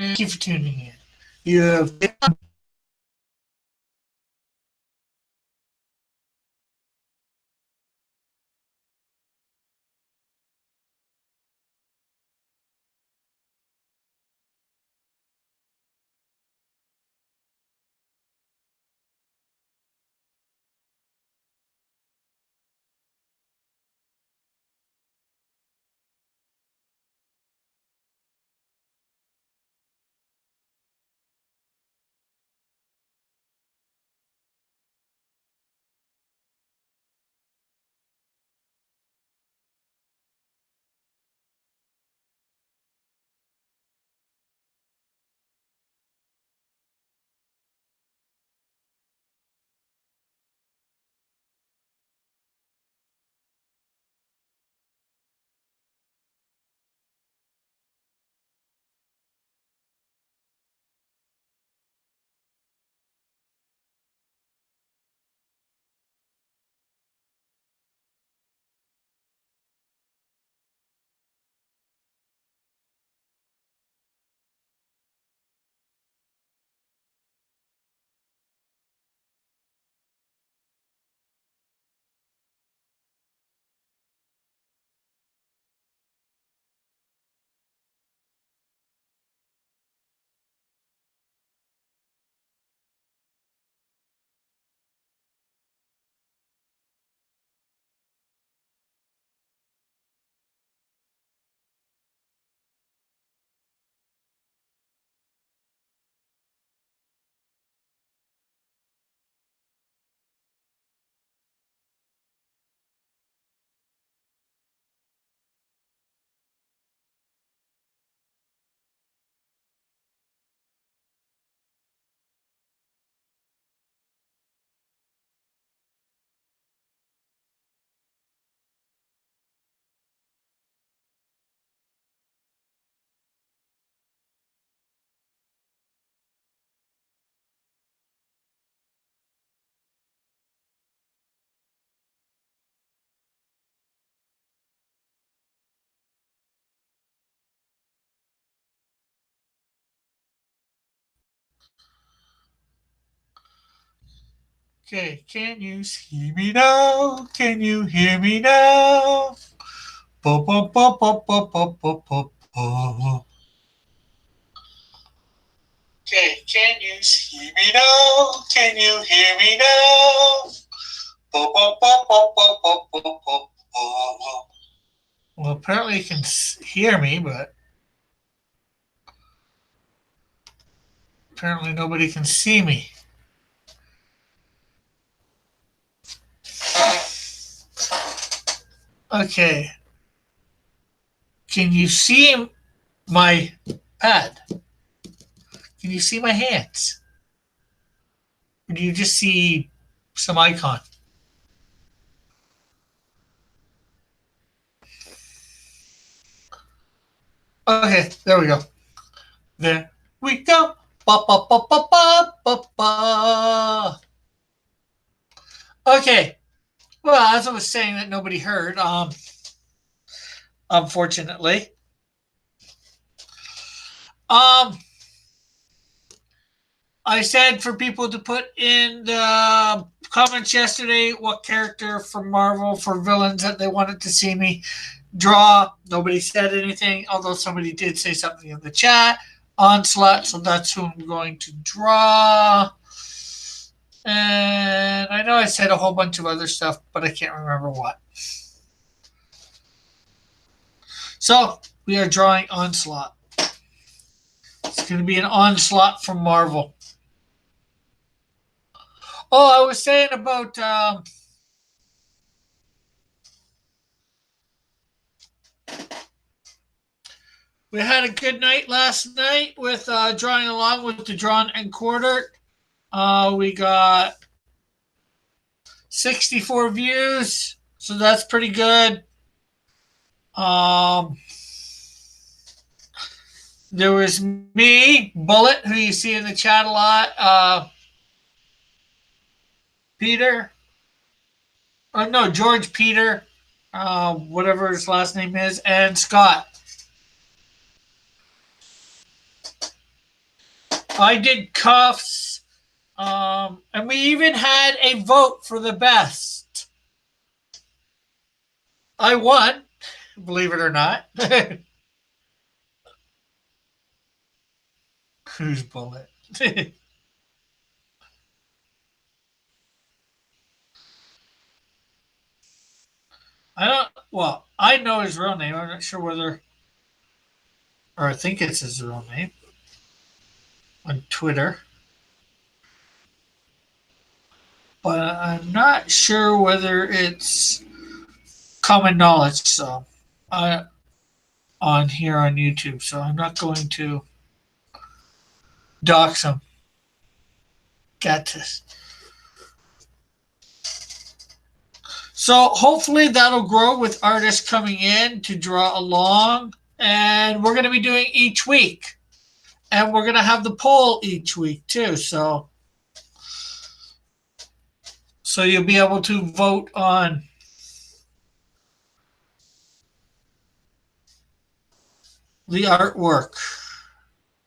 Thank you for tuning in. You have okay. Can you see me now? Can you hear me now? Bo, bo, bo, bo, bo, bo, bo, bo, bo. Okay, can you see me now? Can you hear me now? Bo, bo, bo, bo, bo, bo, bo, bo, bo. Well, apparently you can hear me, but apparently nobody can see me. Okay, can you see my pad? Can you see my hands? Or do you just see some icon? Okay, there we go. There we go. Ba, ba, ba, ba, ba, ba, ba. Okay. Well, as I was saying that nobody heard, unfortunately. Um, I said for people to put in the comments yesterday what character from Marvel for villains that they wanted to see me draw. Nobody said anything, although somebody did say something in the chat. Onslaught, so that's who I'm going to draw. And I know I said a whole bunch of other stuff, but I can't remember what. So we are drawing Onslaught. It's going to be an Onslaught from Marvel. Oh, I was saying about we had a good night last night with drawing along with the drawn and quartered. We got 64 views, so that's pretty good. Um, there was me, Bullet, who you see in the chat a lot, Peter, or no, George Peter, whatever his last name is, and Scott. I did cuffs. And we even had a vote for the best. I won, believe it or not. Who's Bullet? I don't. Well, I know his real name. I'm not sure whether, or I think it's his real name on Twitter, but I'm not sure whether it's common knowledge. So, I on here on YouTube. So I'm not going to dox him. Got this. So hopefully that'll grow with artists coming in to draw along, and we're going to be doing each week, and we're going to have the poll each week too. So you'll be able to vote on the artwork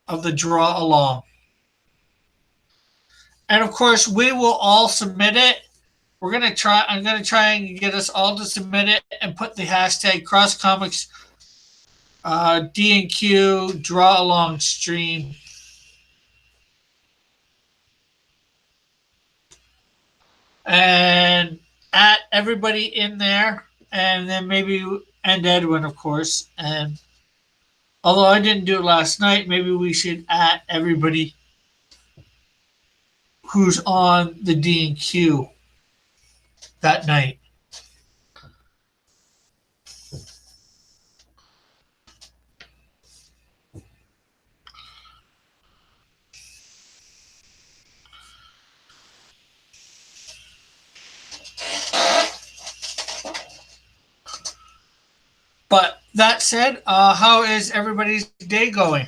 of the draw along. And of course, we will all submit it. We're gonna try. I'm gonna try and get us all to submit it and put the hashtag Cross Comics D&Q Draw Along Stream, and at everybody in there, and then maybe and Edwin, of course. And although I didn't do it last night, maybe we should at everybody who's on the D&Q that night. But that said, how is everybody's day going?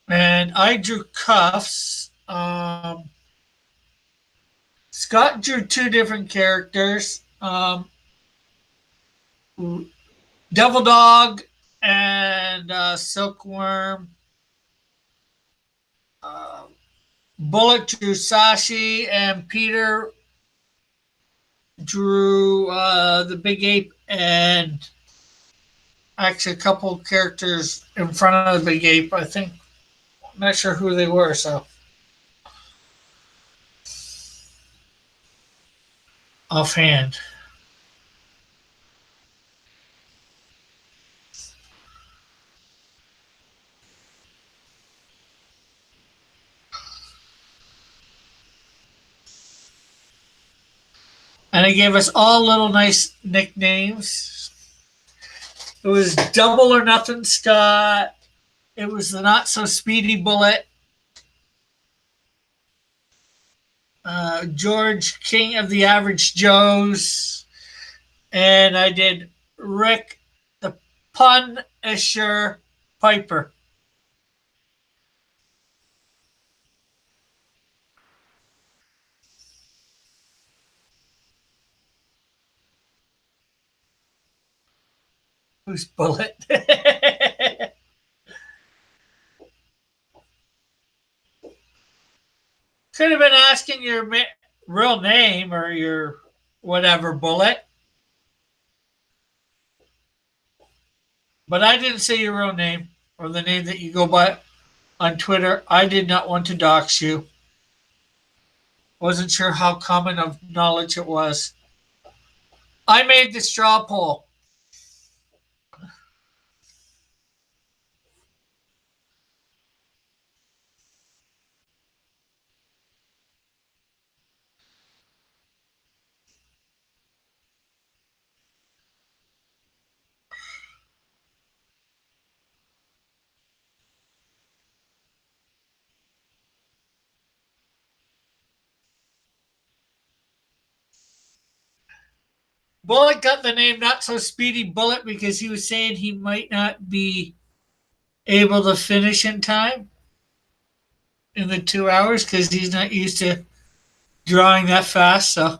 And I drew cuffs. Scott drew two different characters, Devil Dog and Silkworm. Uh, Bullet drew Sashi, and Peter drew the Big Ape, and actually a couple characters in front of the Big Ape. I think I'm not sure who they were, so offhand. And they gave us all little nice nicknames. It was Double or Nothing Scott. It was the Not So Speedy Bullet. George, King of the Average Joes. And I did Rick, the Punisher Piper. Who's Bullet? Could have been asking your real name or your whatever, Bullet. But I didn't say your real name or the name that you go by on Twitter. I did not want to dox you. Wasn't sure how common of knowledge it was. I made the straw poll. Bullet got the name Not So Speedy Bullet because he was saying he might not be able to finish in time in the 2 hours because he's not used to drawing that fast. So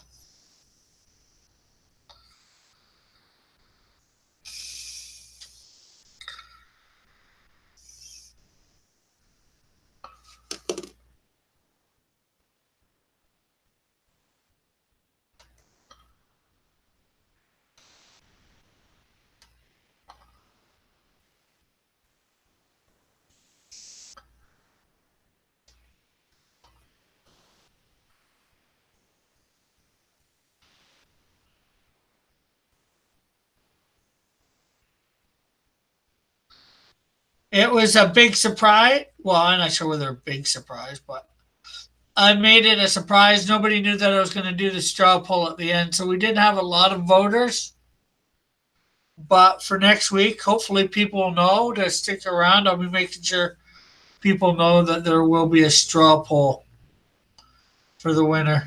it was a big surprise. Well, I'm not sure whether a big surprise, but I made it a surprise. Nobody knew that I was going to do the straw poll at the end. So we didn't have a lot of voters. But for next week, hopefully people will know to stick around. I'll be making sure people know that there will be a straw poll for the winner.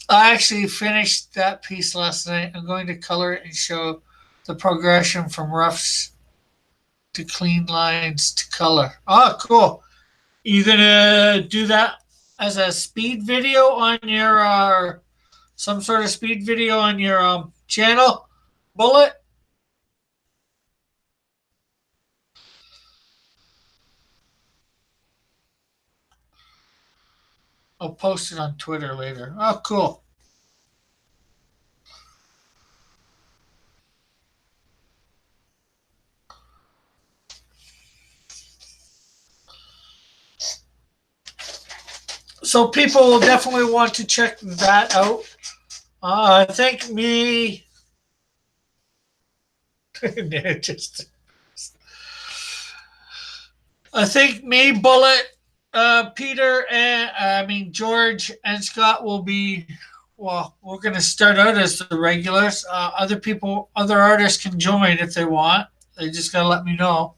I actually finished that piece last night. I'm going to color it and show the progression from roughs to clean lines to color. Oh, cool. You gonna do that as a speed video on your some sort of speed video on your channel, Bullet? I'll post it on Twitter later. Oh, cool. So people will definitely want to check that out. I think me, just I think me, Bullet, Peter, and I mean George and Scott will be. Well, we're going to start out as the regulars. Other people, other artists can join if they want. They just got to let me know.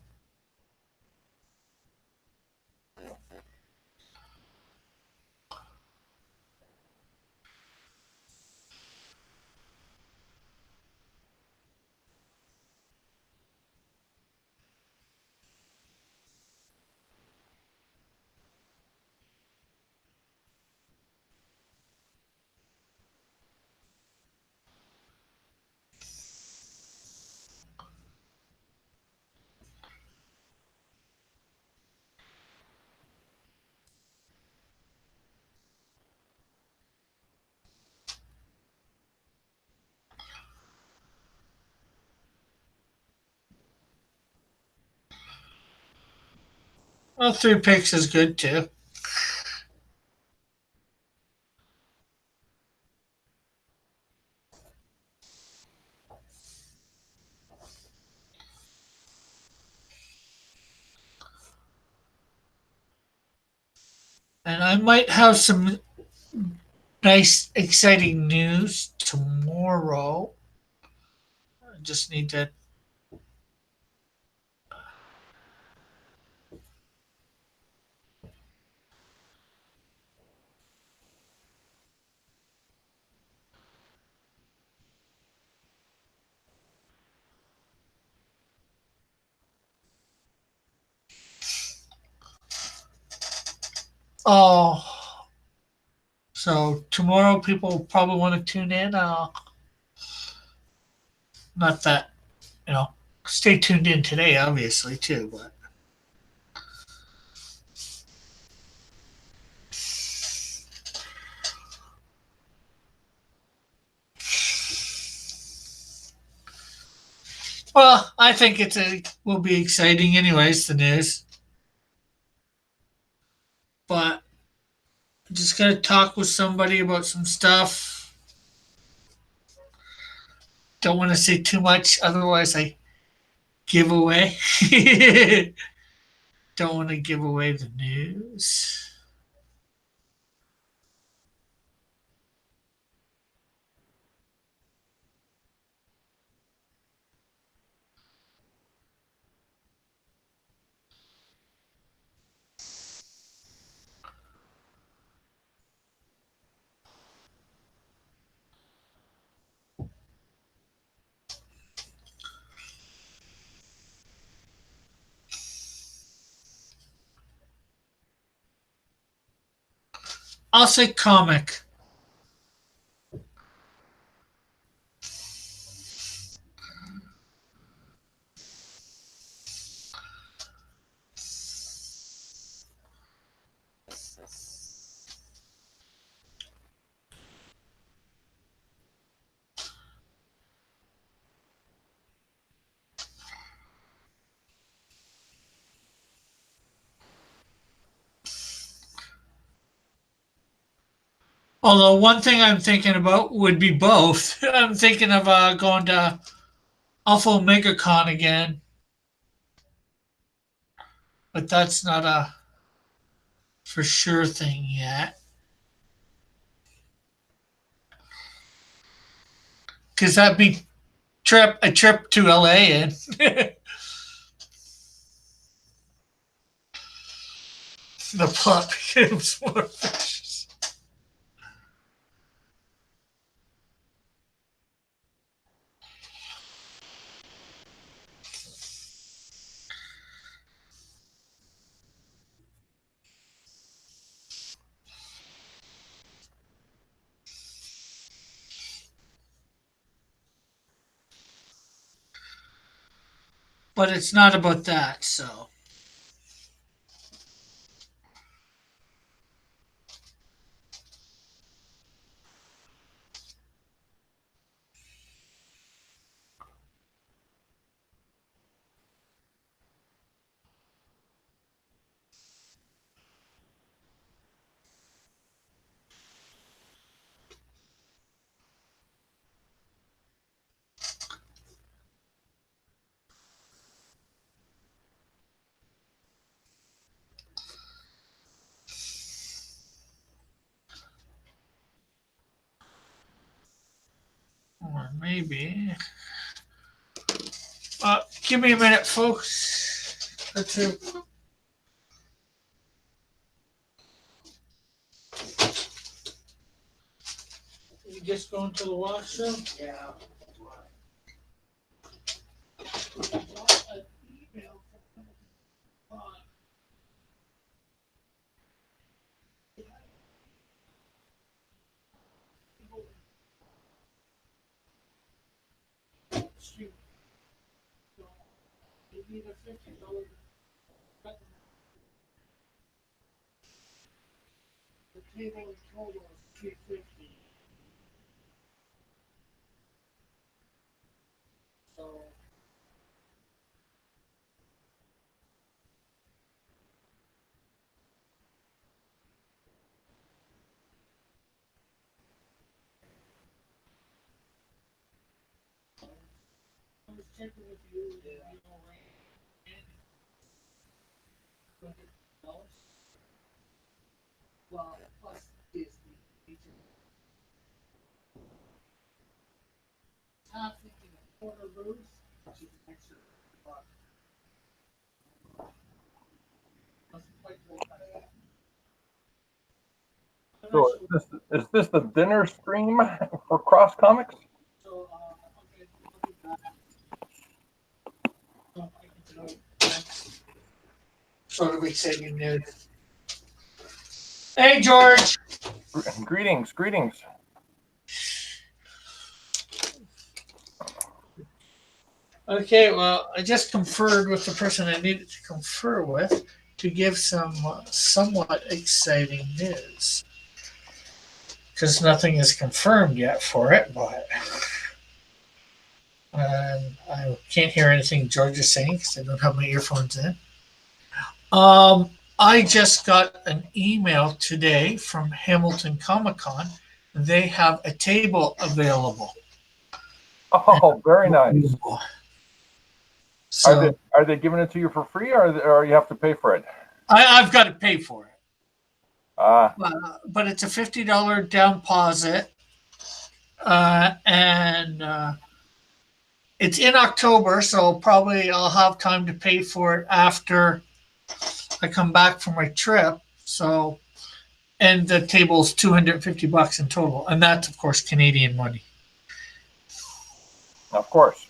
Well, 3 picks is good too. And I might have some nice, exciting news tomorrow. I just need to. Oh, so tomorrow people probably want to tune in. Not that, you know, stay tuned in today, obviously, too. But well, I think will be exciting, anyways. The news, but I'm just gonna talk with somebody about some stuff. Don't want to say too much, otherwise I give away. Don't want to give away the news. I'll say comic. Although one thing I'm thinking about would be both. I'm thinking of going to Alpha Omega Con again, but that's not a for sure thing yet. Because that'd be a trip to LA and the plot becomes more vicious. But it's not about that, so. Or maybe. Give me a minute, folks. Or two. You just going to the washroom? Yeah. The table total is 350. So I was checking with you. Well, plus Disney. Half thinking a quarter booth, which is an extra $1. Doesn't quite look like that. So is this the dinner stream for Cross Comics? So, okay, look at that. So I can do it. Sort of exciting news. Hey, George. Greetings. Okay, well, I just conferred with the person I needed to confer with to give some somewhat exciting news. Because nothing is confirmed yet for it, but I can't hear anything George is saying because I don't have my earphones in. I just got an email today from Hamilton Comic Con. They have a table available. Oh, very nice. So are they giving it to you for free, or you have to pay for it? I've got to pay for it. Ah, But it's a $50 down deposit, and it's in October, so probably I'll have time to pay for it after I come back from my trip. So, and the table's $250 in total, and that's of course Canadian money. of course.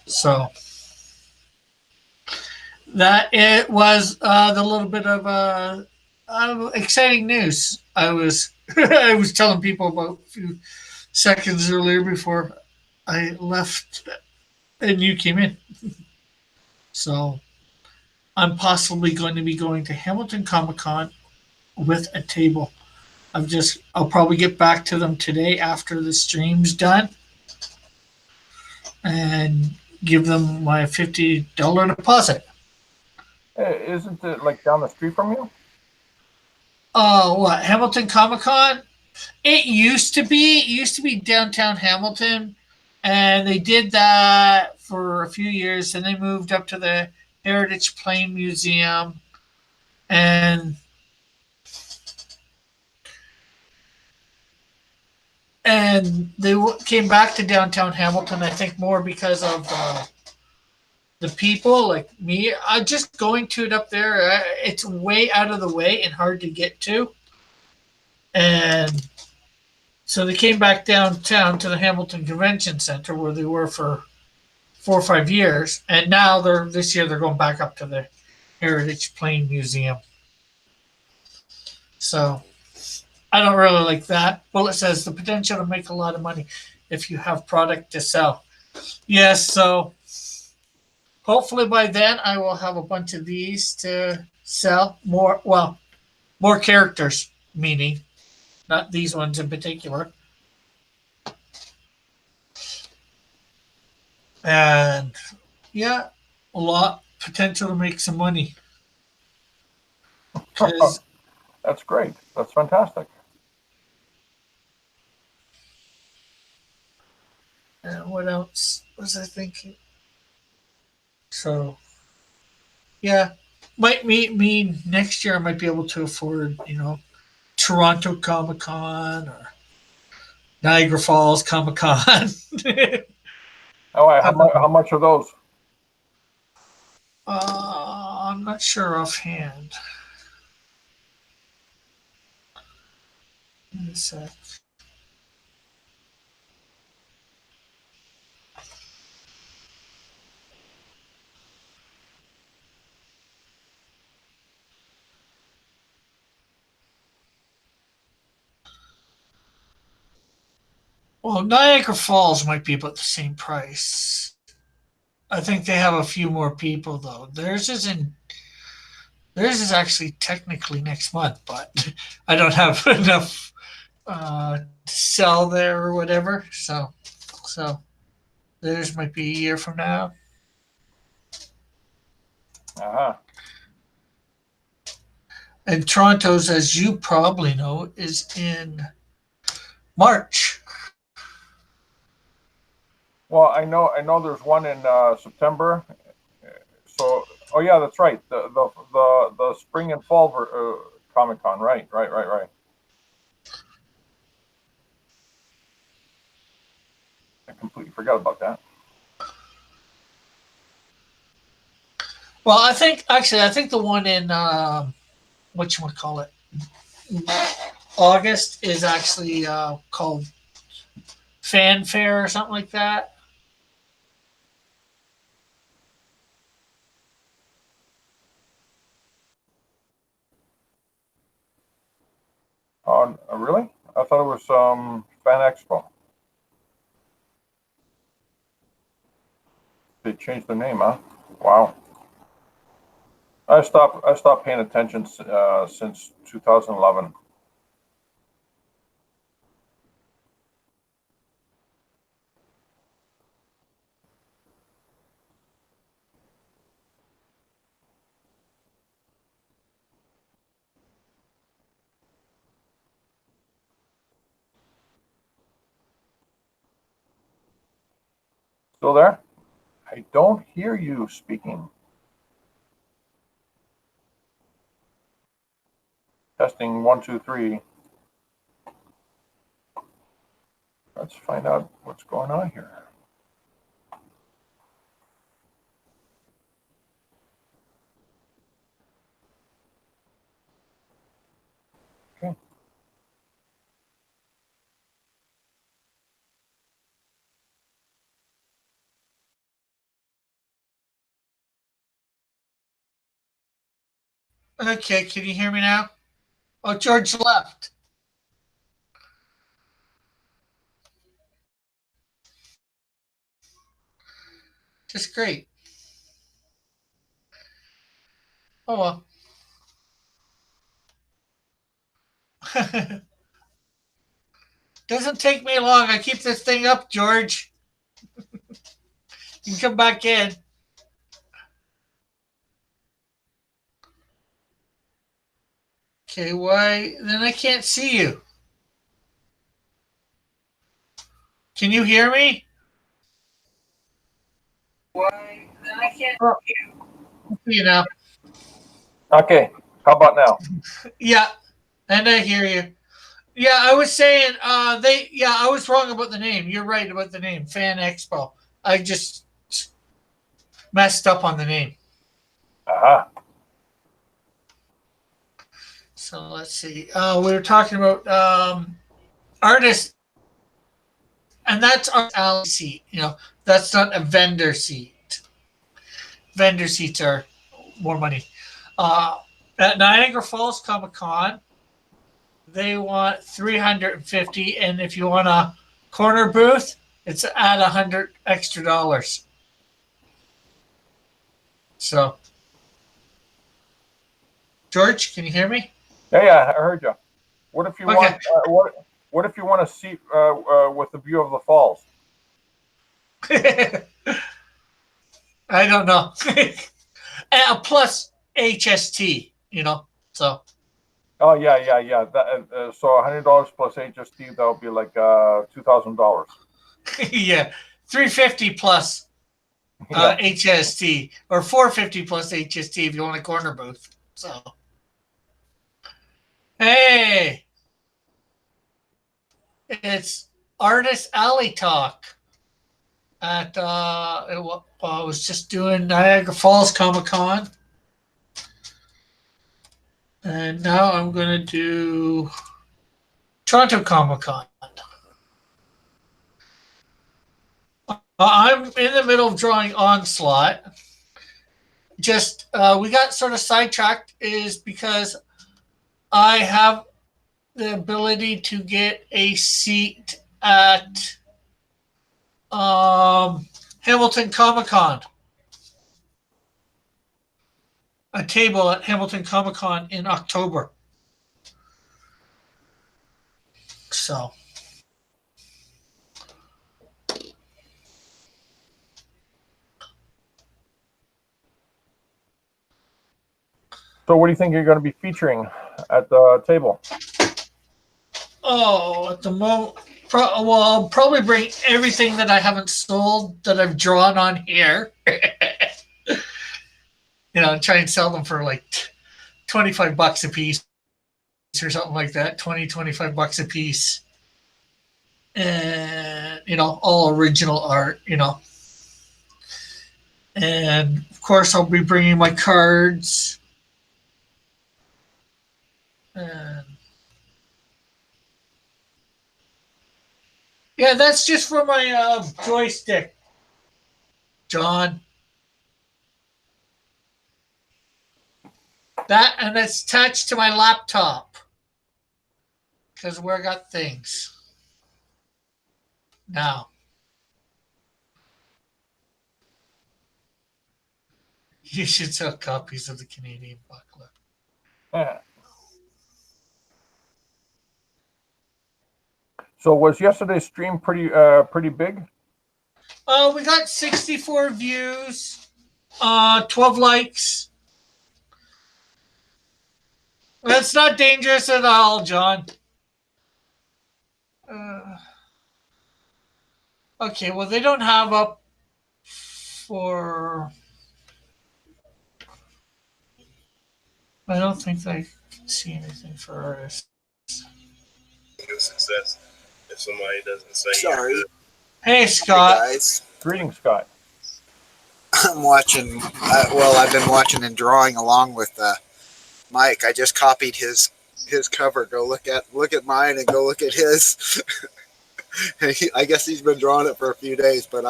So that it was the little bit of exciting news. I was I was telling people about a few seconds earlier before I left and you came in. So I'm possibly going to be going to Hamilton Comic Con with a table. I'll probably get back to them today after the stream's done and give them my $50 deposit. Isn't it like down the street from you? What Hamilton Comic Con? It used to be downtown Hamilton, and they did that for a few years. And they moved up to the Heritage Plain Museum, and they came back to downtown Hamilton. I think more because of the people like me. Just going to it up there. It's way out of the way and hard to get to, and so they came back downtown to the Hamilton Convention Center where they were for 4 or 5 years, and now this year they're going back up to the Heritage Plain Museum. So I don't really like that. Well, it says the potential to make a lot of money if you have product to sell. Yes, so hopefully by then I will have a bunch of these to sell more. Well, more characters, meaning not these ones in particular, and yeah, a lot potential to make some money because That's great. That's fantastic. what else was I thinking? So yeah, might mean next year I might be able to afford Toronto Comic Con or Niagara Falls Comic Con. Oh, how much are those? I'm not sure offhand. Let me see. Well, Niagara Falls might be about the same price. I think they have a few more people though. Theirs is actually technically next month, but I don't have enough to sell there or whatever. So theirs might be a year from now. Uh-huh. And Toronto's, as you probably know, is in March. Well, I know there's one in September. So, oh yeah, that's right. The spring and fall Comic Con. Right. I completely forgot about that. Well, I think the one in what you want to call it, August is actually called Fanfare or something like that. Oh, really? I thought it was Fan Expo. They changed the name, huh? Wow. I stopped paying attention since 2011. Still there? I don't hear you speaking. Testing 1 2 3. Let's find out what's going on here. Okay. Okay, can you hear me now? Oh, George left. Just great. Oh well. Doesn't take me long. I keep this thing up, George. You can come back in. Okay, why? Then I can't see you. Can you hear me? Why? Then I can't. Oh, you know. Okay. How about now? Yeah, and I hear you. Yeah, I was saying I was wrong about the name. You're right about the name, Fan Expo. I just messed up on the name. Uh-huh. So let's see. We were talking about artists, and that's our alley seat. That's not a vendor seat. Vendor seats are more money. Uh, at Niagara Falls Comic Con, they want 350, and if you want a corner booth, it's at $100 extra. So, George, can you hear me? Yeah, I heard you. What if you Okay. want? What if you want a seat with the view of the falls? I don't know. Plus HST, so. Oh yeah. That, so $100 plus HST, that would be like $2,000. Yeah, 350 plus HST, or 450 plus HST if you want a corner booth. So, hey, it's Artist Alley Talk. I was just doing Niagara Falls Comic Con, and now I'm gonna do Toronto Comic Con. I'm in the middle of drawing Onslaught. Just we got sort of sidetracked is because I have the ability to get a seat at Hamilton Comic Con, a table at Hamilton Comic Con in October. So. So what do you think you're going to be featuring at the table? Oh, at the moment, I'll probably bring everything that I haven't sold that I've drawn on here. Try and sell them for like $25 a piece or something like that. 25 bucks a piece. And, all original art, And of course, I'll be bringing my cards. And yeah, that's just for my joystick, John. And it's attached to my laptop because where I got things now. You should sell copies of the Canadian booklet. Yeah. So was yesterday's stream pretty big? We got 64 views, 12 likes. That's not dangerous at all, John. Okay, well, they don't have up for. I don't think they can see anything for artists. Success if somebody doesn't say. Sorry. Hey, Scott. Hey, guys. Greetings, Scott. I'm watching. I've been watching and drawing along with Mike. I just copied his cover. Go look at mine and go look at his. I guess he's been drawing it for a few days, but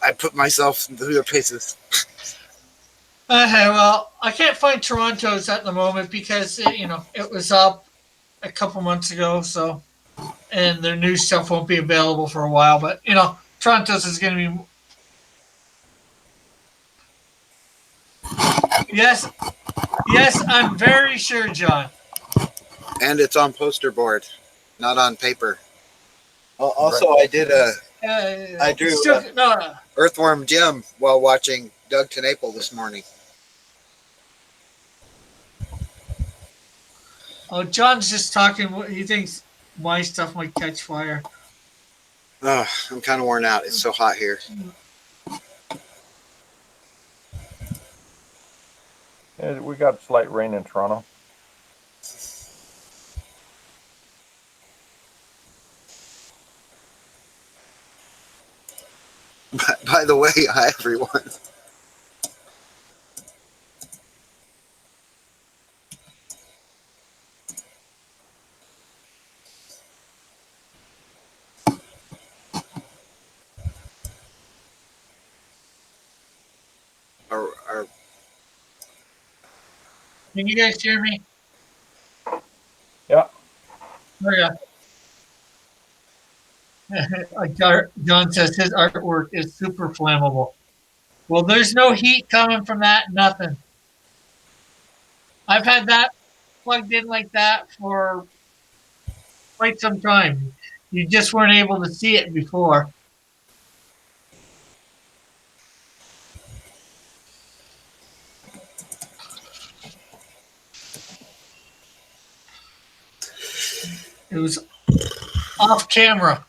I put myself through the paces. Okay, well, I can't find Toronto's at the moment because it was up a couple months ago, so and their new stuff won't be available for a while. But Toronto's is going to be. Yes, yes, I'm very sure, John. And it's on poster board, not on paper. Also, I did I drew Earthworm Jim while watching Doug TenNapel this morning. Oh, John's just talking. He thinks my stuff might catch fire. Oh, I'm kind of worn out. It's so hot here. Yeah, we got slight rain in Toronto. By the way, hi everyone. Can you guys hear me? Yeah. Oh, yeah. John says his artwork is super flammable. Well, there's no heat coming from that, nothing. I've had that plugged in like that for quite some time. You just weren't able to see it before. It was off camera.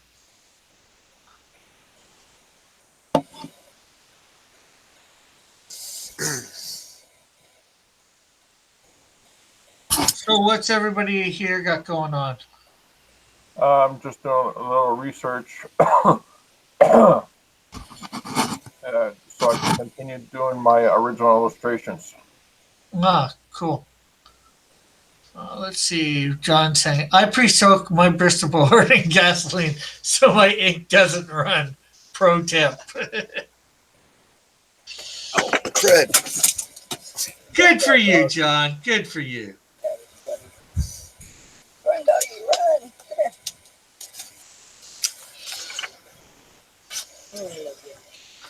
So what's everybody here got going on? I'm just doing a little research so I can continue doing my original illustrations. Ah, cool. Let's see. John saying, I pre-soak my Bristol board in gasoline so my ink doesn't run. Pro tip. Oh, crud. Good for you, John. Good for you. Run, doggy, run.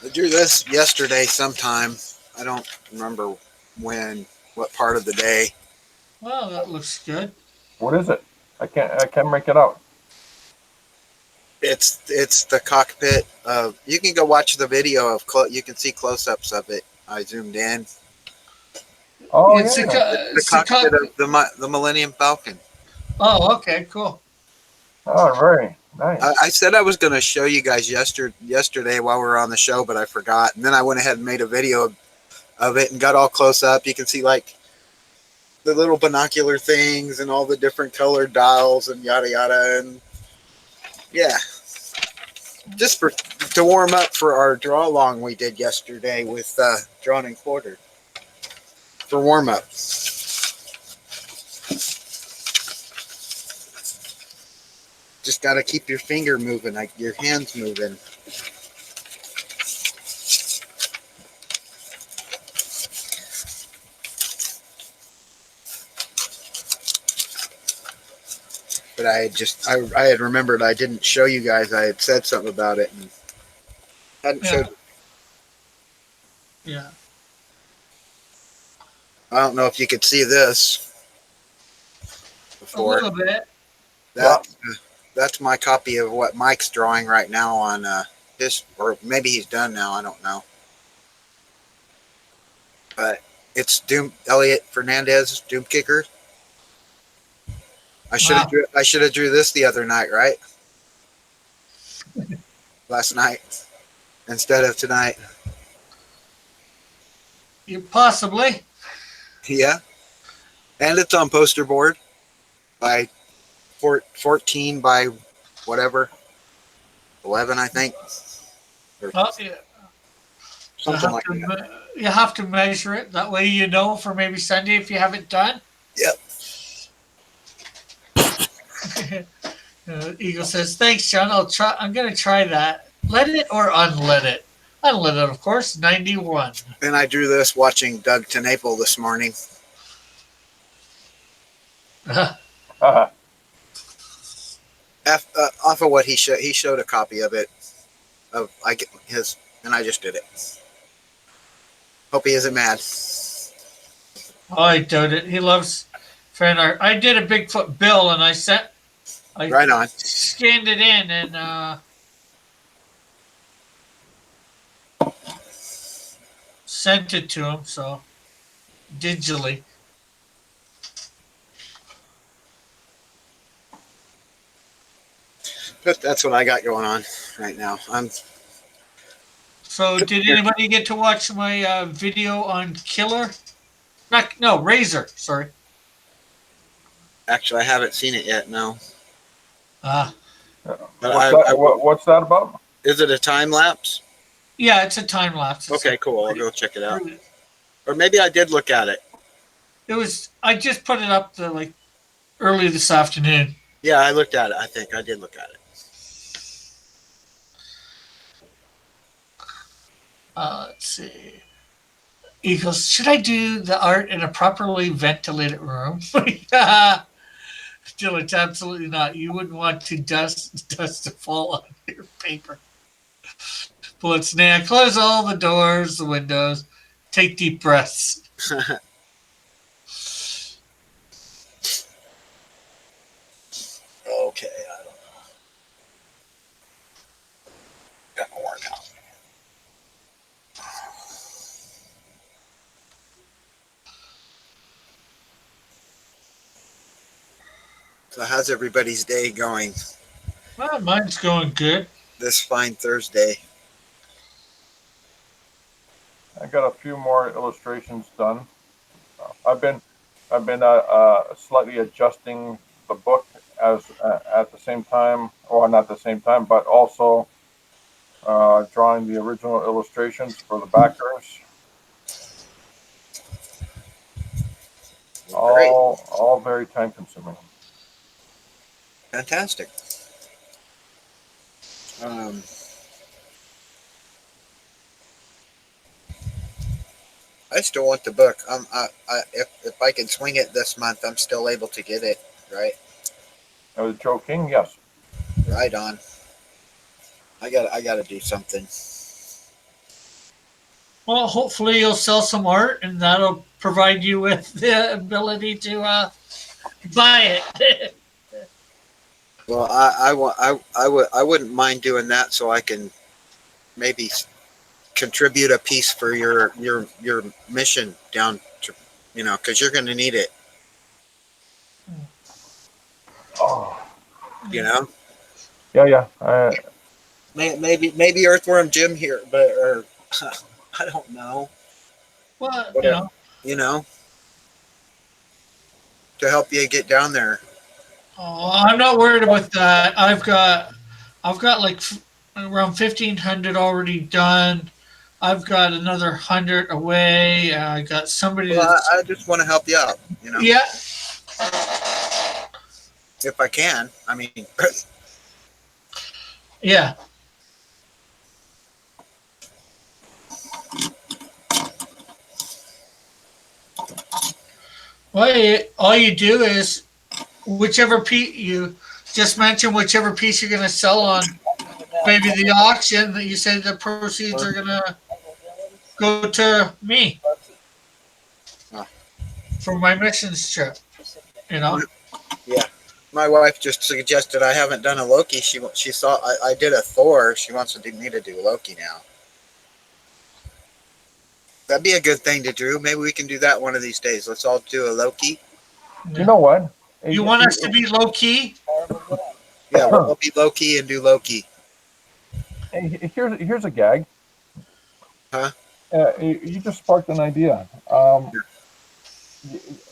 I drew this yesterday sometime. I don't remember when, what part of the day. Well, that looks good. What is it? I can't make it out. It's the cockpit of. You can go watch the video of. You can see close-ups of it. I zoomed in. Oh, It's yeah. The cockpit of the Millennium Falcon. Oh, okay, cool. Oh, very nice. I said I was going to show you guys yesterday while we were on the show, but I forgot. And then I went ahead and made a video of it and got all close up. You can see like the little binocular things and all the different colored dials and yada yada. And yeah, just to warm up for our draw along we did yesterday with Drawn and Quartered for warm up. Just got to keep your finger moving, like your hands moving. But I had remembered I didn't show you guys. I had said something about it and hadn't showed. Yeah. I don't know if you could see this before. A little bit. That's my copy of what Mike's drawing right now on his, or maybe he's done now. I don't know. But it's Elliot Fernandez, Doom Kicker. I should have drew this the other night, right? Last night instead of tonight. You possibly. Yeah. And it's on poster board by 14 by whatever, 11, I think. Or Yeah. something like that. You have to measure it. That way you know for maybe Sunday if you haven't done. Yep. Eagle says, thanks, John. I'm going to try that. Let it or unlet it? Unlet it, of course. 91. And I drew this watching Doug TenNapel this morning. off of what he showed a copy of it. And I just did it. Hope he isn't mad. Oh, I doubt it. He loves fan art. I did a Bigfoot bill, and I Right on. scanned it in and sent it to him. So digitally. But that's what I got going on right now. So did anybody get to watch my video on Killer? Razor. Sorry. Actually, I haven't seen it yet. No. Ah. What's that about? Is it a time lapse? Yeah, it's a time lapse. Okay, cool. I'll go check it out. Or maybe I did look at it. It was. I just put it up early this afternoon. Yeah, I looked at it. I think I did look at it. Let's see. He goes, should I do the art in a properly ventilated room? Dylan, absolutely not. You wouldn't want dust to fall on your paper. Bullets now. Close all the doors, the windows. Take deep breaths. Okay, I don't know. Got my workout. So how's everybody's day going Well, mine's going good. this fine Thursday? I got a few more illustrations done. I've been slightly adjusting the book as at the same time, or not the same time, but also drawing the original illustrations for the backers. Great. All very time consuming. Fantastic. I still want the book. If I can swing it this month, I'm still able to get it. Right. That was Joe King, yes. Right on. I got to do something. Well, hopefully you'll sell some art, and that'll provide you with the ability to buy it. Well, I wouldn't mind doing that, so I can maybe contribute a piece for your mission down to, because you're going to need it. Oh. Yeah. Maybe Earthworm Jim here, or I don't know. Well, to help you get down there. Oh, I'm not worried about that. I've got around 1,500 already done. I've got another 100 away. I got somebody. Well, I just want to help you out. Yeah. If I can, I mean. Yeah. Well, all you do is whichever piece you just mention, whichever piece you're going to sell on maybe the auction that you say the proceeds are going to go to me for my missions trip. Yeah. My wife just suggested I haven't done a Loki. She saw I did a Thor. She wants me to do Loki now. That'd be a good thing to do. Maybe we can do that one of these days. Let's all do a Loki. You know what? You want us to be low key? Yeah, we'll be low key and do Loki. Hey, here's a gag. Huh? You just sparked an idea.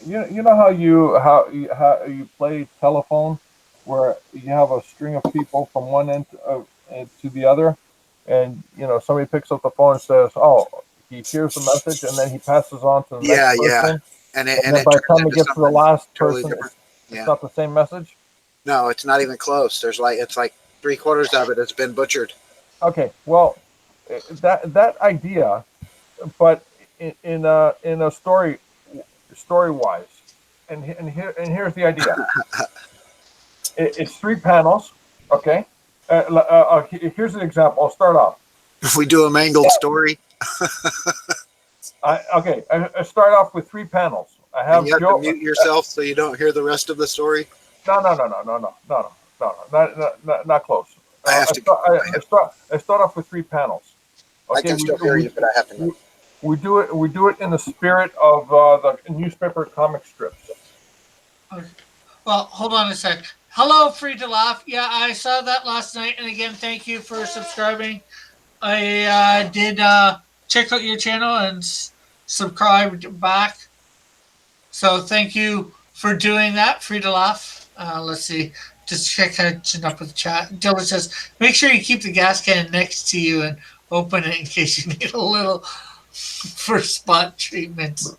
You know how you play telephone, where you have a string of people from one end to the other, and somebody picks up the phone and says, "Oh," he hears the message and then he passes on to the next person. And then by the time it gets to the last person, it's not the same message. No, it's not even close. It's like 3/4 of it has been butchered. Okay, well, that idea, but in a story wise, and here's the idea. It's 3 panels. Okay. Here's an example. I'll start off. If we do a mangled story, I start off with 3 panels. I and have you have to Joe. mute yourself so you don't hear the rest of the story. No, not close. I have to. I start off with 3 panels. I Okay, can still hear you, but I have to we, mute. we do it. We do it in the spirit of the newspaper comic strips. Okay. Well, hold on a sec. Hello, Free to Laugh. Yeah, I saw that last night, and again, thank you for subscribing. I did check out your channel and subscribed back. So thank you for doing that, Free to Laugh. Let's see. Just catching up with the chat. Dylan says, make sure you keep the gas can next to you and open it in case you need a little for spot treatments.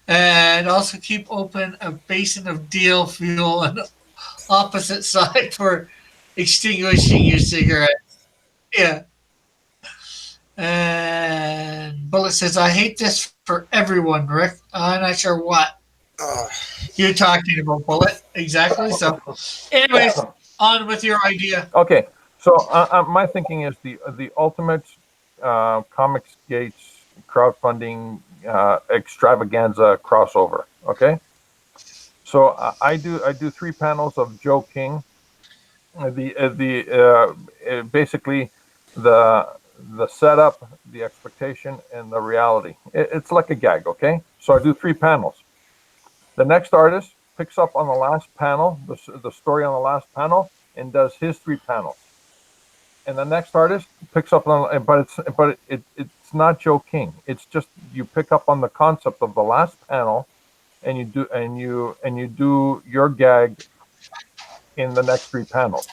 And also keep open a basin of diesel fuel on the opposite side for extinguishing your cigarette. Yeah. And Bullet says, I hate this for everyone, Rick. I'm not sure what you're talking about, Bullet. Exactly. So, anyways, on with your idea. Okay, so my thinking is the ultimate Comics Gates crowdfunding extravaganza crossover. Okay, so I do 3 panels of Joe King. Basically the setup, the expectation, and the reality. It's like a gag. Okay, so I do 3 panels. The next artist picks up on the last panel, the story on the last panel, and does his 3 panels. And the next artist picks up on, it's not Joe King. It's just you pick up on the concept of the last panel, and you do your gag in the next 3 panels.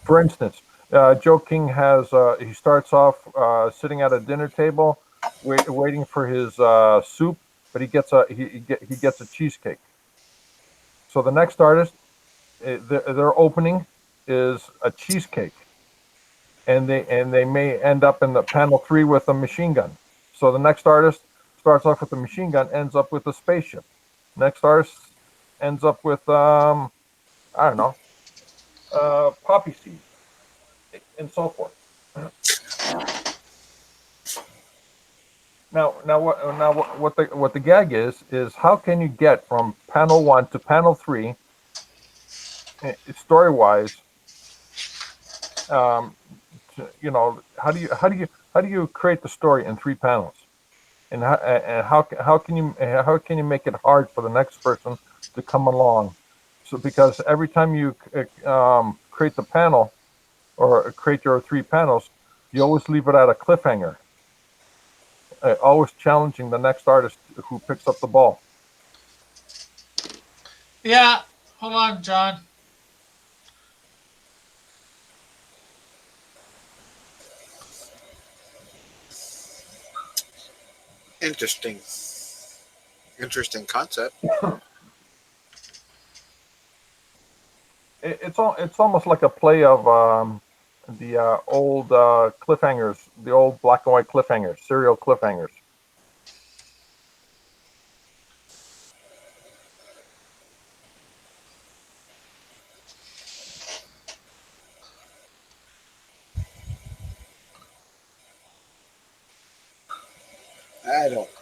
For instance, Joe King he starts off sitting at a dinner table, waiting for his soup, but he gets a cheesecake. So the next artist, their opening is a cheesecake, and they may end up in the panel 3 with a machine gun. So the next artist starts off with a machine gun, ends up with a spaceship. Next artist ends up with I don't know, poppy seed, and so forth. What the gag is how can you get from panel 1 to panel 3, story wise? How do you create the story in 3 panels, and how can you make it hard for the next person to come along? So because every time you create the panel or create your 3 panels, you always leave it at a cliffhanger, always challenging the next artist who picks up the ball. Yeah. Hold on, John. Interesting concept. It's almost like a play of the old cliffhangers, the old black and white cliffhangers, serial cliffhangers.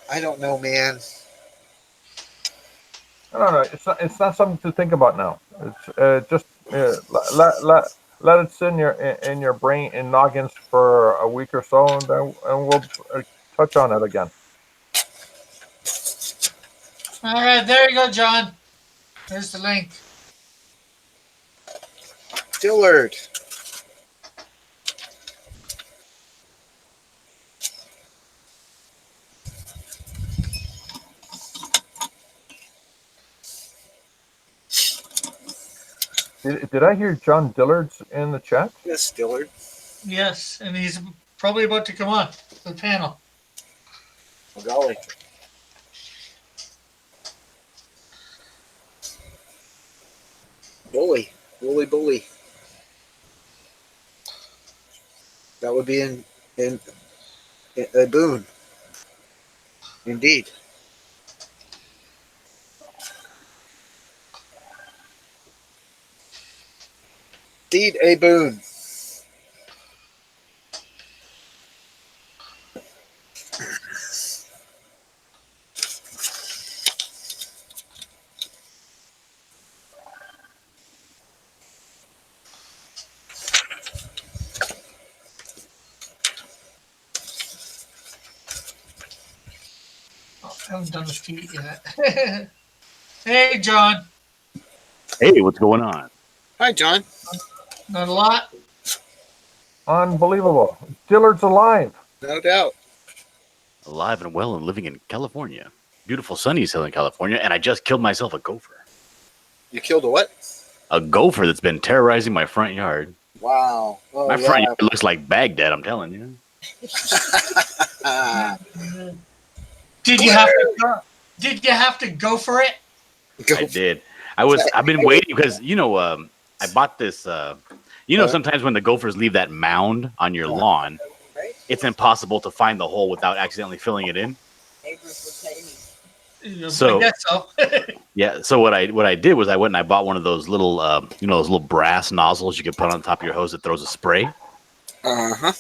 I don't know, man. No. It's not something to think about now. It's just let it sit in your brain and noggins for a week or so, and we'll touch on it again. All right, there you go, John. There's the link. Dillard. Did I hear John Dillard's in the chat? Yes, Dillard. Yes, and he's probably about to come on the panel. Oh, golly. Bully. That would be in a boon. Indeed. Indeed, a boon. Oh, I haven't done the feet yet. Hey, John. Hey, what's going on? Hi, John. Not a lot. Unbelievable. Dillard's alive. No doubt. Alive and well and living in California. Beautiful sunny Southern California, and I just killed myself a gopher. You killed a what? A gopher that's been terrorizing my front yard. Wow. Oh, My front yard looks like Baghdad, I'm telling you. Did you have to go? Did you have to go for it? I did. I've been waiting because I bought this. Sometimes when the gophers leave that mound on your lawn, it's impossible to find the hole without accidentally filling it in. So I guess so. yeah. So what I did was I went and I bought one of those little those little brass nozzles you can put on top of your hose that throws a spray. Uh-huh.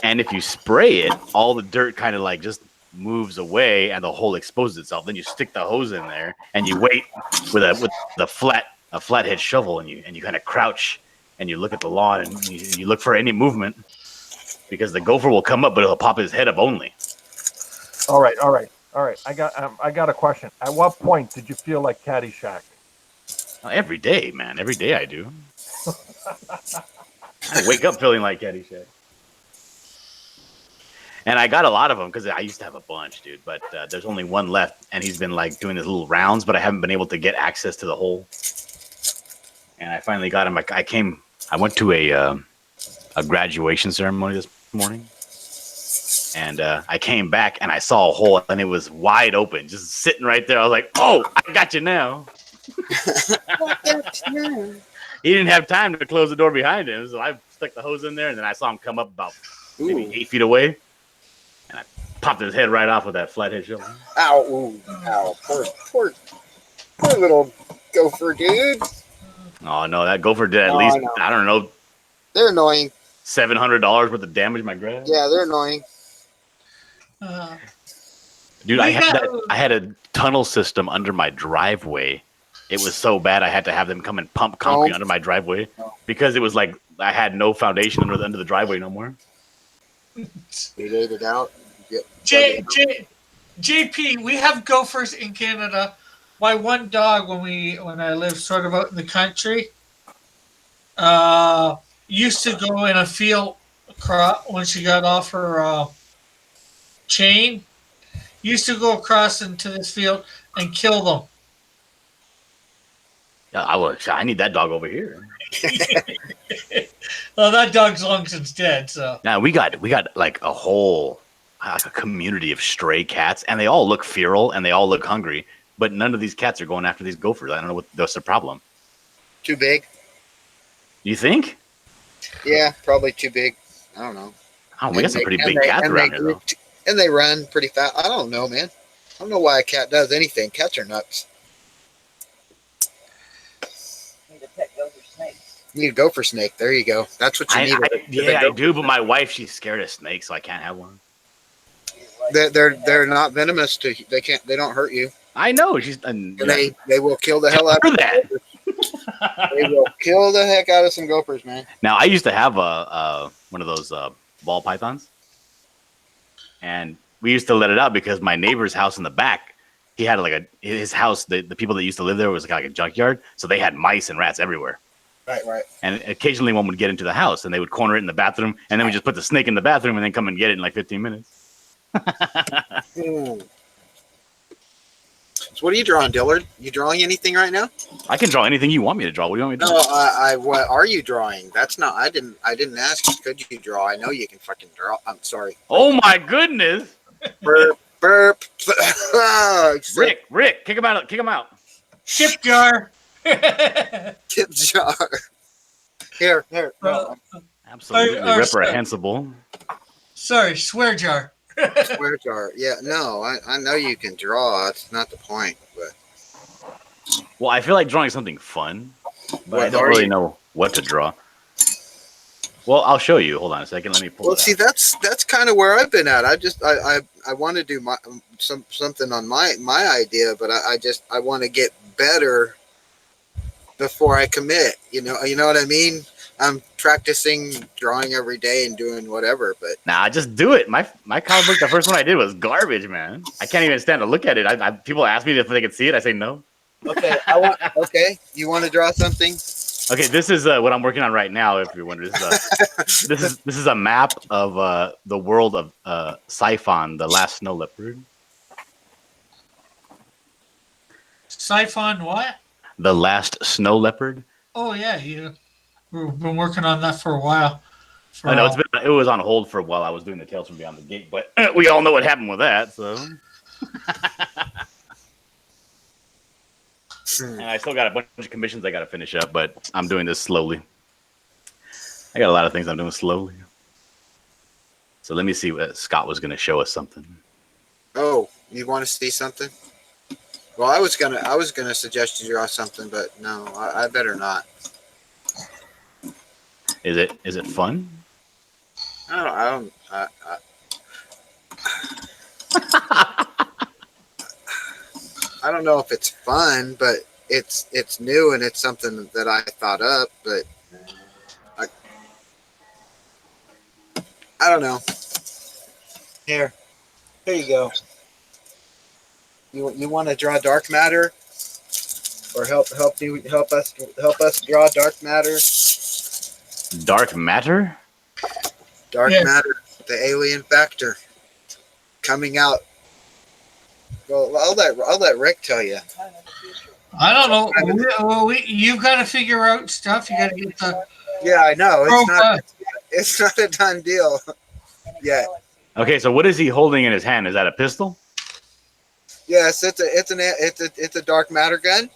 And if you spray it, all the dirt kind of like just moves away and the hole exposes itself. Then you stick the hose in there and you wait with a flathead shovel and you kind of crouch and you look at the lawn and you look for any movement because the gopher will come up, but it'll pop his head up only. All right. I got a question. At what point did you feel like Caddyshack? Every day, man. Every day I do. I wake up feeling like Caddyshack. And I got a lot of them because I used to have a bunch, dude. But there's only one left, and he's been like doing his little rounds, but I haven't been able to get access to the hole. And I finally got him. I went to a graduation ceremony this morning, and I came back and I saw a hole, and it was wide open, just sitting right there. I was like, "Oh, I got you now." He didn't have time to close the door behind him, so I stuck the hose in there, and then I saw him come up about maybe 8 feet away. And I popped his head right off with that flathead shovel. Ow, ooh, ow. Poor little gopher, dude. Oh, no, that gopher did at least, I don't know, They're annoying. $700 worth of damage my grass. Yeah, they're annoying. Dude, I had a tunnel system under my driveway. It was so bad I had to have them come and pump concrete under my driveway because it was like I had no foundation under the driveway no more. You laid it out. JP, we have gophers in Canada. My one dog, when I lived sort of out in the country, used to go in a field when she got off her chain. Used to go across into this field and kill them. I need that dog over here. Well, that dog's long since dead. So now we got like a whole a community of stray cats, and they all look feral and they all look hungry. But none of these cats are going after these gophers. I don't know what's the problem. Too big? You think? Yeah, probably too big. I don't know. Oh, we got some pretty big cats around here, though. And they run pretty fast. I don't know, man. I don't know why a cat does anything. Cats are nuts. Need a pet gopher snake. You need a gopher snake. There you go. That's what you need. I do, but my wife, she's scared of snakes, so I can't have one. They're not venomous. They don't hurt you. I know. They will kill the hell out of that. They will kill the heck out of some gophers, man. Now, I used to have one of those ball pythons, and we used to let it out because my neighbor's house in the back, he had his house. The people that used to live there was like a junkyard, so they had mice and rats everywhere. Right. And occasionally one would get into the house, and they would corner it in the bathroom, and then we just put the snake in the bathroom, and then come and get it in like 15 minutes. So what are you drawing, Dillard? You drawing anything right now? I can draw anything you want me to draw. What do you want me to do? No, what are you drawing? That's not. I didn't ask. Could you draw? I know you can fucking draw. I'm sorry. Oh my goodness! Burp. Rick, kick him out! Kick him out! Tip jar. Tip jar. Here. No. Absolutely reprehensible. Sorry, swear jar. Swear jar. Yeah, no, I know you can draw. That's not the point. But well, I feel like drawing something fun, but I don't really know what to draw. Well, I'll show you. Hold on a second. Let me pull Well, it see, out. that's kind of where I've been at. I want to do something on my idea, but I want to get better before I commit. You know what I mean. I'm practicing drawing every day and doing whatever, but Nah, just do it. My comic book, the first one I did was garbage, man. I can't even stand to look at it. People ask me if they can see it. I say no. okay, you want to draw something? Okay, this is what I'm working on right now. If you're wondering, this is a map of the world of Siphon, the last snow leopard. Siphon what? The last snow leopard. Oh yeah, we've been working on that for a while. I know it was on hold for a while. I was doing the Tales from Beyond the Gate, but we all know what happened with that. So, and I still got a bunch of commissions I got to finish up, but I'm doing this slowly. I got a lot of things I'm doing slowly. So let me see what Scott was going to show us something. Oh, you want to see something? Well, I was gonna suggest you draw something, but no, I better not. Is it fun? I don't know if it's fun, but it's new and it's something that I thought up, but I don't know. Here you go. You want to draw dark matter, or help us draw dark matter? Dark matter? Dark Yes. matter, the alien factor coming out. Well, I'll let Rick tell you. I don't know. You've got to figure out stuff. You got to get the. Yeah, I know Profile. it's not a done deal yet. Okay, so what is he holding in his hand? Is that a pistol? Yes, it's a dark matter gun.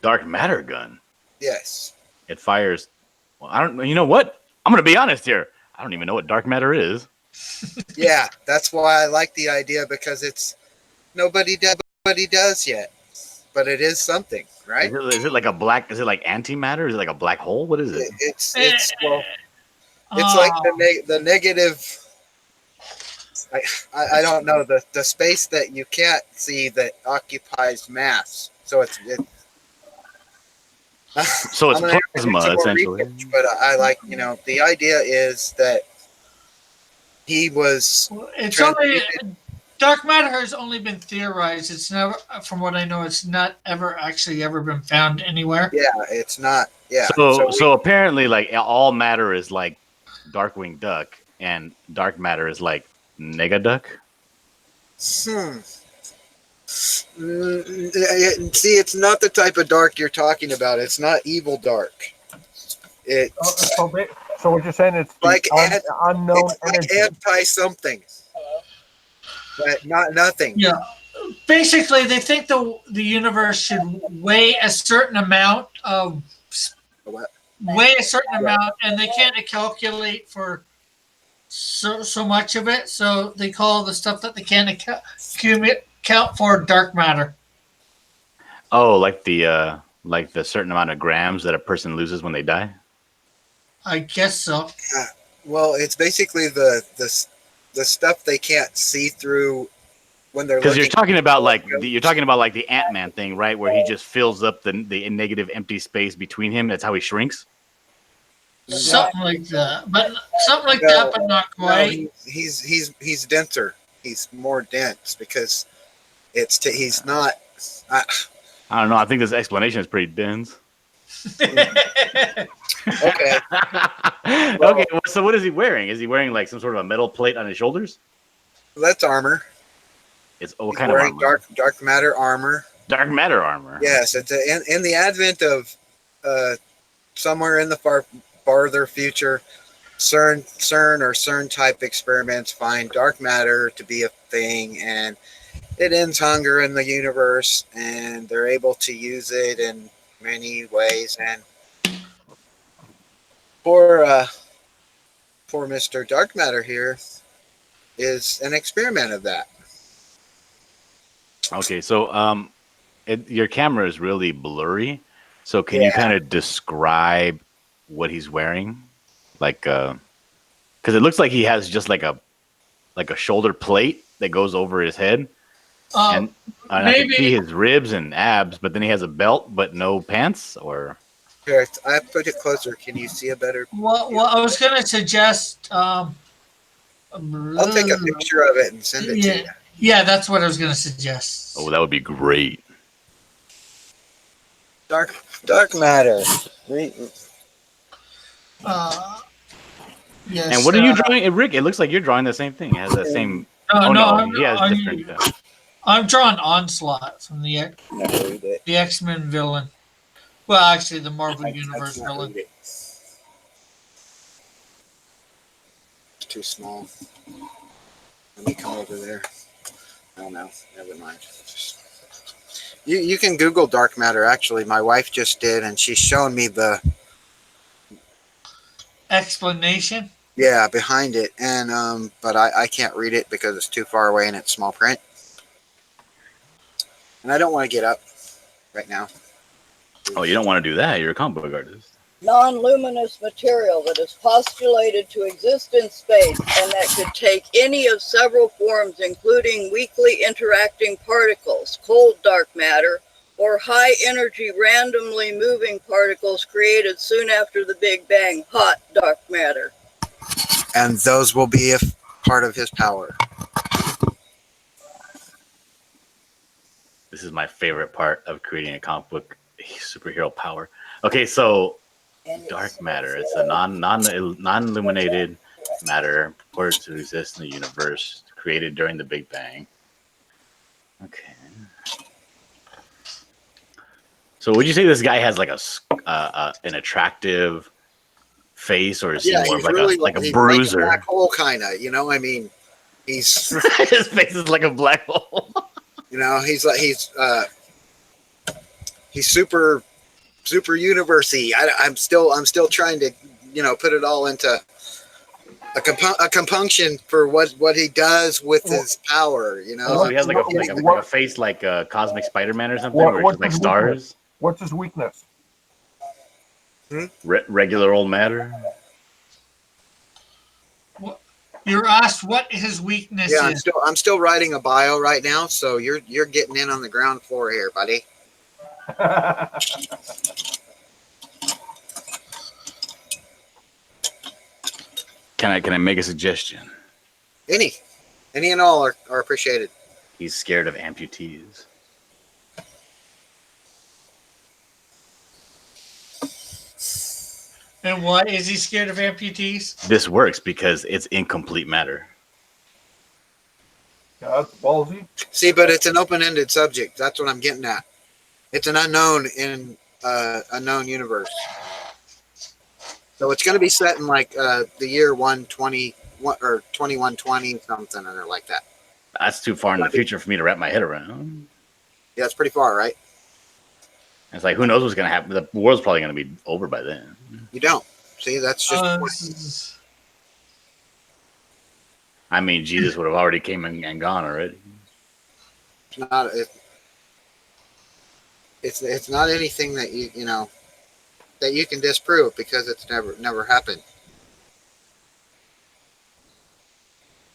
Dark matter gun. Yes. It fires. Well, I don't. You know what? I'm gonna be honest here. I don't even know what dark matter is. Yeah, that's why I like the idea, because nobody does yet, but it is something, right? Is it like a black? Is it like antimatter? Is it like a black hole? What is it? It's like the negative. I don't know the space that you can't see that occupies mass. So it's So it's I'm gonna have to do plasma, some more essentially. research, but I like, the idea is that he was. It's only dark matter has only been theorized. It's never, from what I know, it's not ever been found anywhere. Yeah, it's not. Yeah. So apparently, like all matter is like Darkwing Duck, and dark matter is like Negaduck. See, it's not the type of dark you're talking about. It's not evil dark. It's So what you're saying, it's like unknown it's like energy. anti something, but not nothing. Yeah. Basically, they think the universe should weigh a certain amount of What? and they can't calculate for so much of it. So they call the stuff that they can't account for dark matter. Oh, like the certain amount of grams that a person loses when they die. I guess so. Well, it's basically the stuff they can't see through when they're Because looking. you're talking about like the Ant-Man thing, right? Where he just fills up the negative empty space between him. That's how he shrinks. Something like that, but not No, quite. he's denser. He's more dense because he's not. I don't know. I think this explanation is pretty dense. Okay. Okay. So what is he wearing? Is he wearing like some sort of a metal plate on his shoulders? That's armor. It's what He's kind of wearing armor? dark matter armor. Dark matter armor. Yes, it's in the advent of somewhere in the farther future, CERN or CERN type experiments find dark matter to be a thing, and it ends hunger in the universe, and they're able to use it in many ways. And poor Mr. Dark Matter here is an experiment of that. Okay. So your camera is really blurry. So can you Yeah. kind of describe what he's wearing? Like Because it looks like he has just like a shoulder plate that goes over his head, and I can see his ribs and abs. But then he has a belt, but no pants. Or Here, I put it closer. Can you see a better? Well, I was going to suggest. I'll take a picture of it and send it to you. Yeah, that's what I was going to suggest. oh, that would be great. Dark matter. Yes. And what are you drawing, Rick? It looks like you're drawing the same thing. It has the same. He has different. I'm drawing Onslaught from the X-Men villain. Well, actually, the Marvel Universe villain. It's too small. Let me come over there. Oh no, never mind. You can Google dark matter. Actually, my wife just did, and she's shown me the explanation. Yeah, behind it, and but I can't read it because it's too far away and it's small print, and I don't want to get up right now. Oh, you don't want to do that. You're a comic book artist. Non-luminous material that is postulated to exist in space and that could take any of several forms, including weakly interacting particles, cold dark matter, or high-energy randomly moving particles created soon after the Big Bang, hot dark matter. And those will be a part of his power. This is my favorite part of creating a comic book superhero power. Okay, so dark matter. It's a non-illuminated matter purported to exist in the universe, created during the Big Bang. Okay. So would you say this guy has like an attractive face, or is he more of like really a bruiser? Like a black hole kind of, you know? I mean, he's his face is like a black hole. You know, he's super university. I'm still trying to, you know, put it all into a compunction for what he does with his power. You know, so he has like a face like a cosmic Spider-Man or something, where it's like stars. What's his weakness? Regular old matter. You're asked what his weakness is. I'm still writing a bio right now, so you're getting in on the ground floor here, buddy. Can I make a suggestion? Any and all are appreciated. He's scared of amputees. And why is he scared of amputees? This works because it's incomplete matter. Yeah, that's ballsy. See, but it's an open-ended subject. That's what I'm getting at. It's an unknown in a known universe. So it's going to be set in like the year 120 or 2120 something or like that. That's too far in the future for me to wrap my head around. Yeah, it's pretty far, right? It's like, who knows what's going to happen? The world's probably going to be over by then. You don't. See, that's just... I mean, Jesus would have already came and gone already. It's not... It's not anything that you know that you can disprove because it's never happened.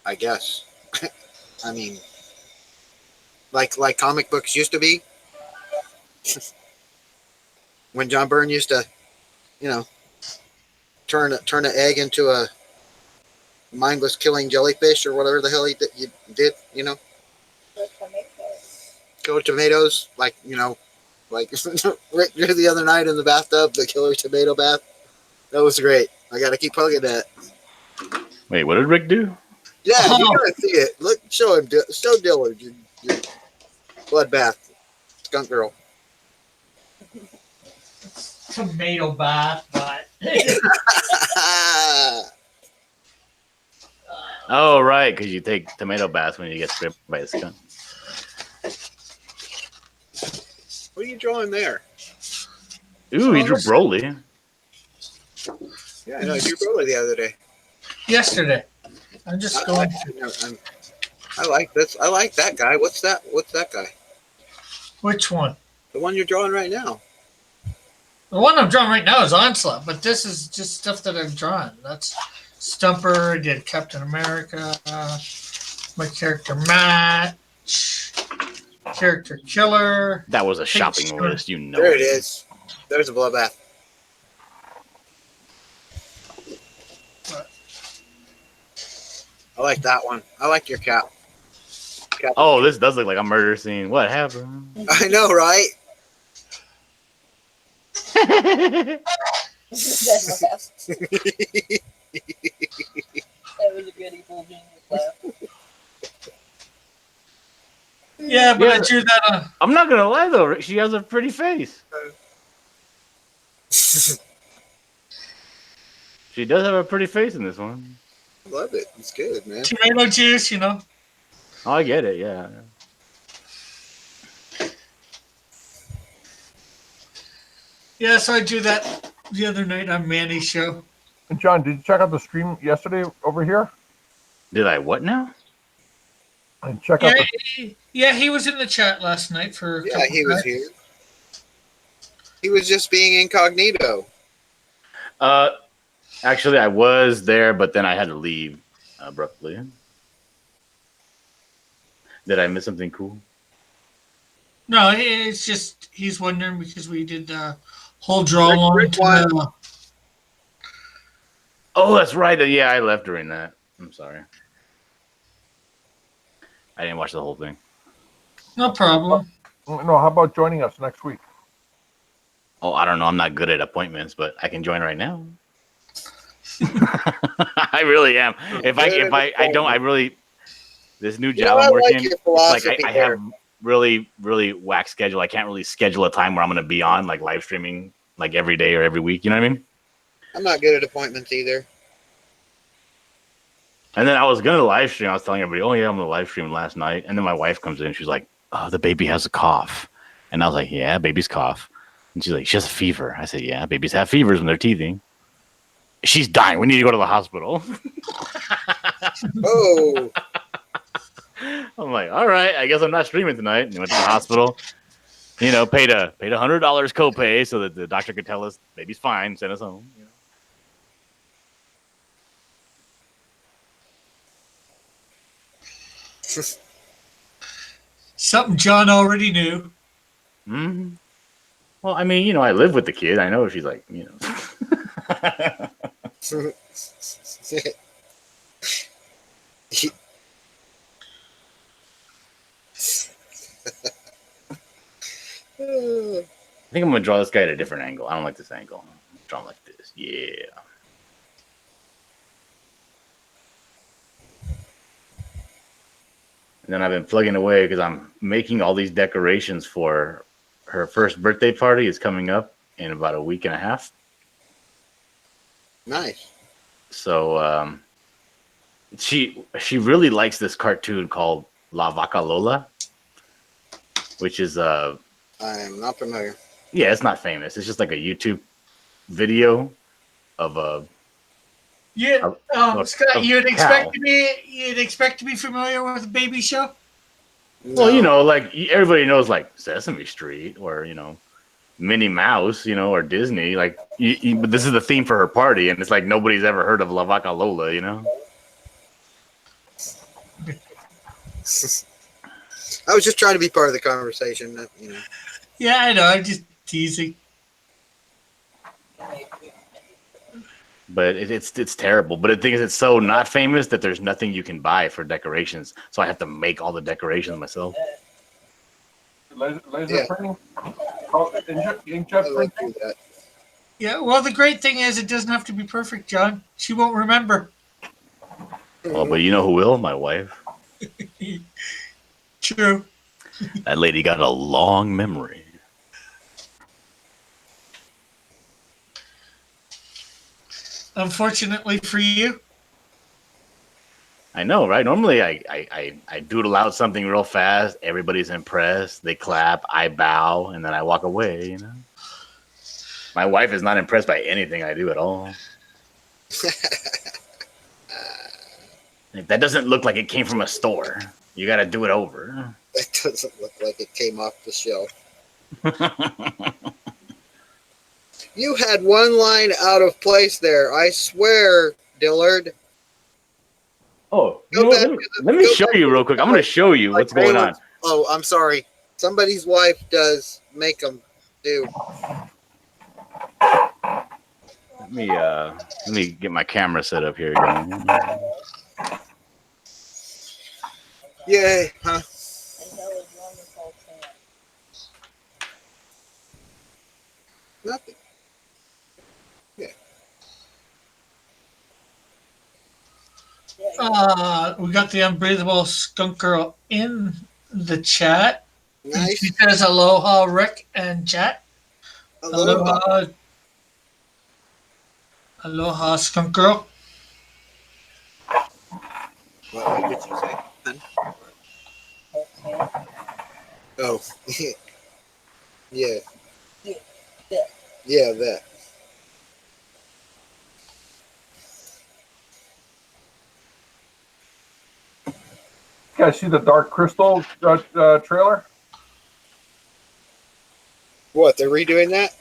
I guess. I mean, like comic books used to be. When John Byrne used to, you know, turn an egg into a mindless killing jellyfish or whatever the hell he did, you know. Killer tomatoes, like, you know, like right the other night in the bathtub, the killer tomato bath. That was great. I got to keep plugging that. Wait, what did Rick do? Yeah, you gotta see it. Look, show Dillard your bloodbath, skunk girl. Tomato bath, but Oh, right, because you take tomato baths when you get stripped by a skunk. What are you drawing there? Ooh, he drew Broly. Yeah, I know. You drew Broly the other day. yesterday. I'm just going. I like this. I like that guy. What's that guy? Which one? The one you're drawing right now. The one I'm drawing right now is Onslaught, but this is just stuff that I've drawn. That's Stumper. I did Captain America. My character match. Character killer. That was a shopping Sure. list, you know. There it is. There's a bloodbath. I like that one. I like your cap. Oh, this does look like a murder scene. What happened? I know, right? That was a good evil genius laugh. Yeah, but Yeah. I drew that on. I'm not gonna lie though, Rick, she has a pretty face. She does have a pretty face in this one. Love it. It's good, man. Tomato juice, you know. Oh, I get it. Yeah. Yeah, so I drew that the other night on Manny's show. And John, did you check out the stream yesterday over here? Did I what now? And check Yeah, out the he was in the chat last night for. a Yeah, couple he was nights. here. He was just being incognito. Actually, I was there, but then I had to leave abruptly. Did I miss something cool? No, it's just he's wondering because we did the whole draw along. Rick to won. the- Oh, that's right. Yeah, I left during that. I'm sorry. I didn't watch the whole thing. No problem. no. How about joining us next week? Oh, I don't know. I'm not good at appointments, but I can join right now. I really am. If I don't, I really. This new You know, job I I'm like working, your it's like philosophy I there. have really whack schedule. I can't really schedule a time where I'm going to be on like live streaming like every day or every week. You know what I mean? I'm not good at appointments either. And then I was going to live stream. I was telling everybody, oh yeah, I'm going to live stream last night. And then my wife comes in. She's like, oh, the baby has a cough. And I was like, yeah, baby's cough. And she's like, she has a fever. I said, yeah, babies have fevers when they're teething. She's dying. We need to go to the hospital. Oh, I'm like, all right, I guess I'm not streaming tonight. And went to the hospital. You know, paid $100 copay so that the doctor could tell us baby's fine, send us home. You know? Something John already knew. Mm-hmm. Well, I mean, you know, I live with the kid. I know she's like, you know. I think I'm gonna draw this guy at a different angle. I don't like this angle. Draw him like this. Yeah. And then I've been plugging away because I'm making all these decorations for her first birthday party. Is coming up in about a week and a half. Nice. So she really likes this cartoon called La Vaca Lola, which is I am not familiar. yeah, it's not famous. It's just like a YouTube video of a Yeah, a Scott, you'd cow. expect to be familiar with a baby show. well, you know, like everybody knows like Sesame Street or you know Minnie Mouse, you know, or Disney. Like, but this is the theme for her party, and it's like nobody's ever heard of La Vaca Lola, you know. I was just trying to be part of the conversation. You know. Yeah, I know. I'm just teasing. But it's terrible. But the thing is, it's so not famous that there's nothing you can buy for decorations. So I have to make all the decorations myself. Laser Yeah. printing? Oh, inkjet I like printing? that. Yeah, well, the great thing is it doesn't have to be perfect, John. She won't remember. Oh, but you know who will? My wife. True. That lady got a long memory. Unfortunately for you. I know, right? Normally, I doodle out something real fast. Everybody's impressed. They clap. I bow, and then I walk away. You know, my wife is not impressed by anything I do at all. Like, that doesn't look like it came from a store. You got to do it over. That doesn't look like it came off the shelf. You had one line out of place there. I swear Dillard. Oh, Go back let me go show back you to real the quick. I'm going to show you like what's going on. Oh, I'm sorry. Somebody's wife does make them do. Let me get my camera set up here again. Yay, huh? Nothing. We got the Unbreathable Skunk Girl in the chat. Nice. She says aloha, Rick and chat. Aloha. Aloha, Skunk Girl. What did you say? Hun? Oh. Yeah. Yeah, that. You guys see the Dark Crystal trailer? What, they're redoing that?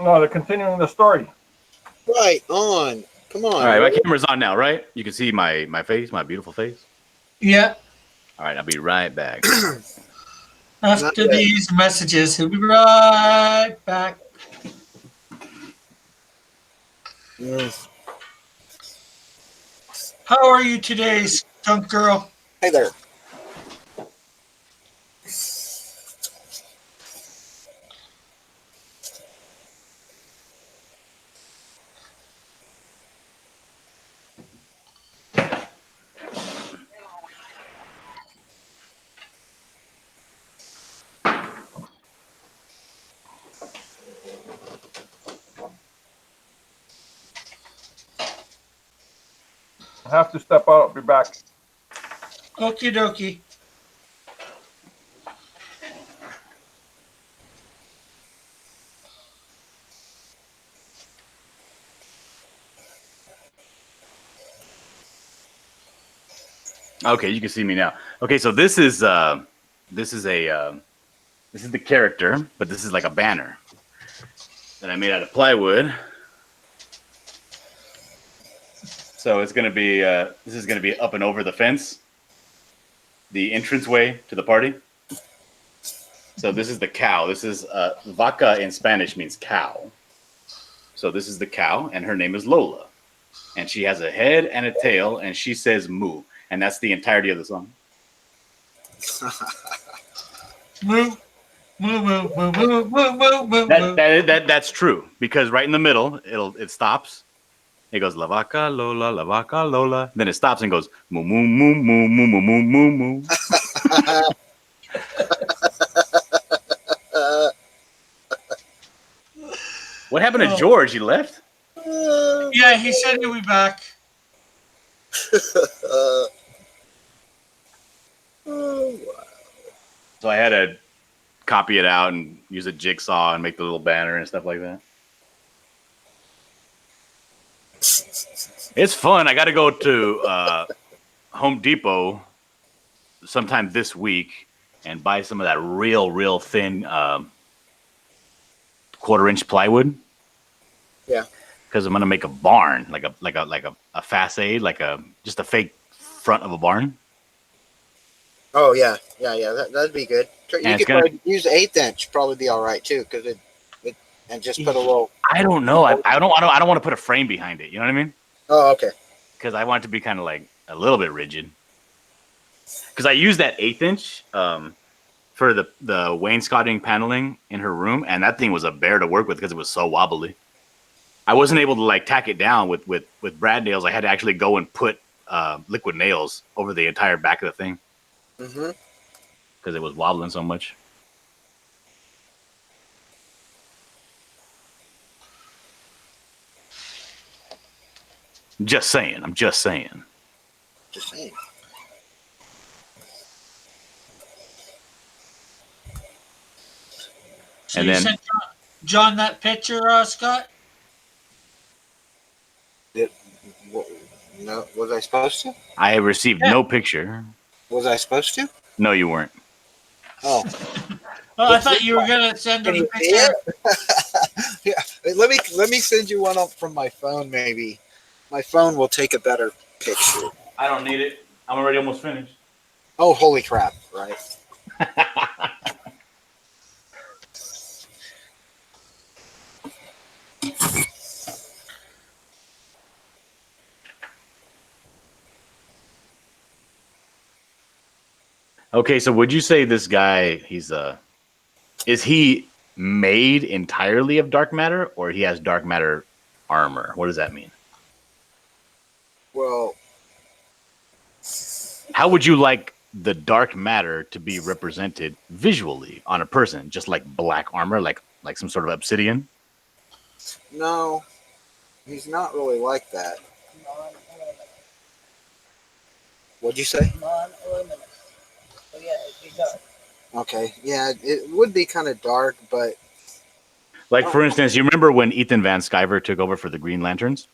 No, they're continuing the story. Right on. Come on. All right, my Rick. camera's on now, right? You can see my face, my beautiful face. Yeah. All right, I'll be right back. After Not yet. these messages, he'll be right back. Mm. How are you today, Skunk Girl? Hey there. I have to step out. I'll be back. Okie dokie. Okay, you can see me now. Okay, so this is the character, but this is like a banner that I made out of plywood. So it's gonna be this is gonna be up and over the fence, the entranceway to the party. So this is the cow. This is vaca in Spanish means cow. So this is the cow, and her name is Lola, and she has a head and a tail, and she says moo, and that's the entirety of the song. Moo, moo, moo, moo, moo, moo, moo, moo. That's true, because right in the middle it stops. It goes la vaca Lola. Then it stops and goes moo moo moo moo moo moo moo moo moo. What happened to George? He left? Yeah, he said he'll be back. So I had to copy it out and use a jigsaw and make the little banner and stuff like that. It's fun. I got to go to Home Depot sometime this week and buy some of that real thin 1/4-inch plywood. Yeah. Because I'm gonna make a barn, like a facade, just a fake front of a barn. Oh yeah. That'd be good. You And could probably use 1/8 inch. Probably be all right too, because it and just put a little. I don't know. I don't want to put a frame behind it. You know what I mean? Oh, okay. Because I want it to be kind of like a little bit rigid. Because I used that 1/8 inch for the wainscoting paneling in her room, and that thing was a bear to work with because it was so wobbly. I wasn't able to like tack it down with brad nails. I had to actually go and put liquid nails over the entire back of the thing because it was wobbling so much. Just saying. I'm just saying. Just saying. So And you then- sent John that picture, Scott? No, was I supposed to? I received no picture. Was I supposed to? No, you weren't. Oh, Oh, I thought you were gonna send him can a you see picture. it? Yeah. Let me send you one up from my phone, maybe. My phone will take a better picture. I don't need it. I'm already almost finished. Oh, holy crap! Right. Okay, so would you say this guy, is he made entirely of dark matter, or he has dark matter armor? What does that mean? Well, How would you like the dark matter to be represented visually on a person? Just like black armor, like some sort of obsidian? no, he's not really like that. Non-luminous. What'd you say? Non-luminous. So yeah, it'd be dark. Okay, yeah, it would be kind of dark, but Like, for instance, you remember when Ethan Van Sciver took over for the Green Lanterns?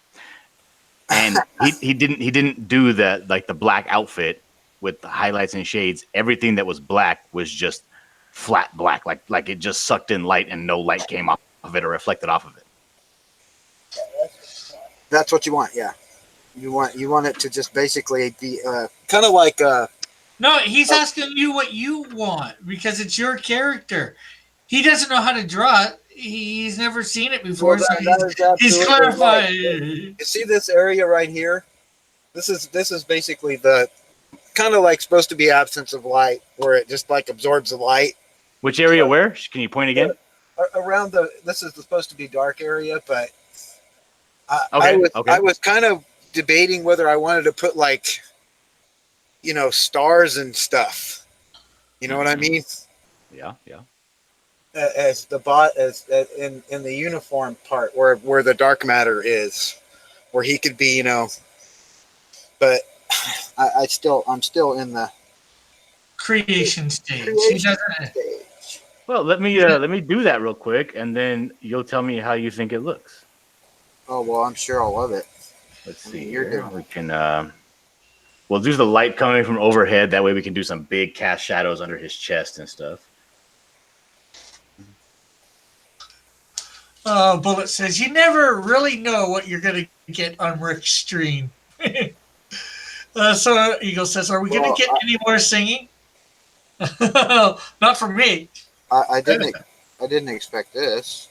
And he didn't do that, like the black outfit with the highlights and shades. Everything that was black was just flat black, like it just sucked in light and no light came off of it or reflected off of it. Yeah, that's what you want. Yeah, you want it to just basically be kind of like No, he's asking you what you want because it's your character. He doesn't know how to draw it. He's never seen it before, well, so that is he's absolutely clarifying. right. You see this area right here? This is basically the kind of like supposed to be absence of light, where it just like absorbs the light. Which area? Where? Can you point again? Around this is supposed to be dark area, but Okay, I was kind of debating whether I wanted to put like, stars and stuff. You know what I mean? Yeah. As in the uniform part where the dark matter is, where he could be, but I'm still in the Creation stage. He creation doesn't. stage. Well, let me do that real quick, and then you'll tell me how you think it looks. Oh well, I'm sure I'll love it. Let's I see. mean, you're Here. doing We can. We'll do the light coming from overhead. That way, we can do some big cast shadows under his chest and stuff. Bullet says, you never really know what you're going to get on Rick's stream. So Eagle says, are we going to get any more singing? Not from me. I didn't expect this.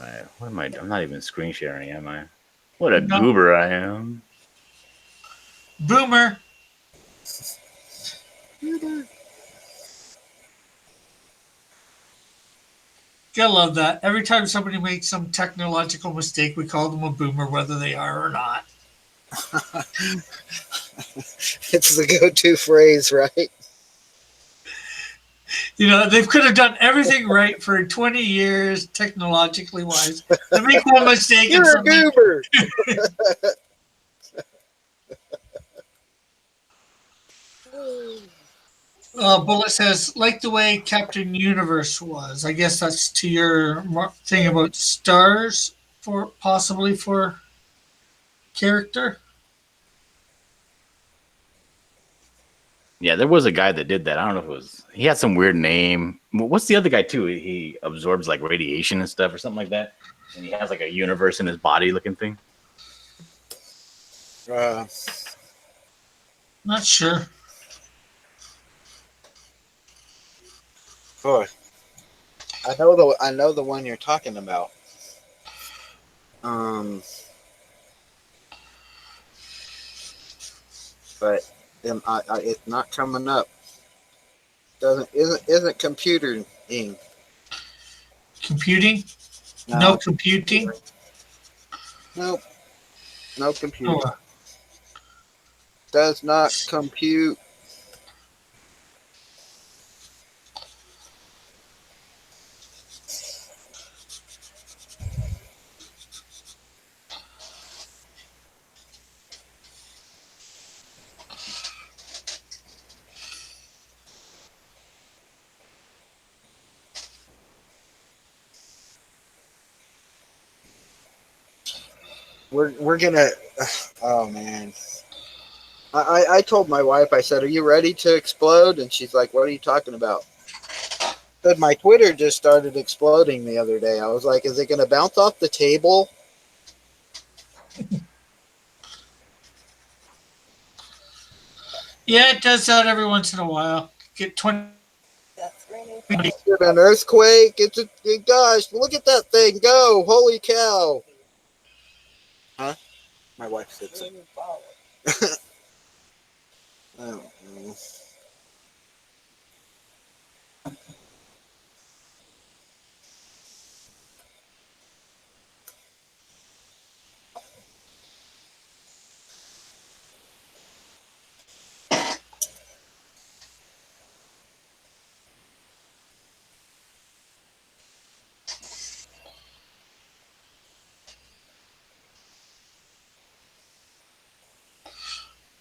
Right. What am I? I'm not even screen sharing, am I? What a No. goober I am. Boomer. Gotta love that. Every time somebody makes some technological mistake, we call them a boomer, whether they are or not. It's the go-to phrase, right? They could have done everything right for 20 years, technologically wise. They make one mistake. You're a goober. Bullet says, like the way Captain Universe was. I guess that's to your thing about stars possibly for character. Yeah, there was a guy that did that. I don't know if it was. He had some weird name. What's the other guy too? He absorbs like radiation and stuff or something like that, and he has like a universe in his body looking thing. Not sure. Boy, I know the one you're talking about. But it's not coming up. Isn't computing. Computing? No computing? Nope. No computing. Oh, Does not compute. we're gonna. Oh man. I told my wife, I said, "Are you ready to explode?" And she's like, "What are you talking about?" But my Twitter just started exploding the other day. I was like, "Is it going to bounce off the table?" Yeah, it does that every once in a while. Get 20. Is it an earthquake? Gosh, look at that thing go! Holy cow! Huh? My wife said something. I don't know.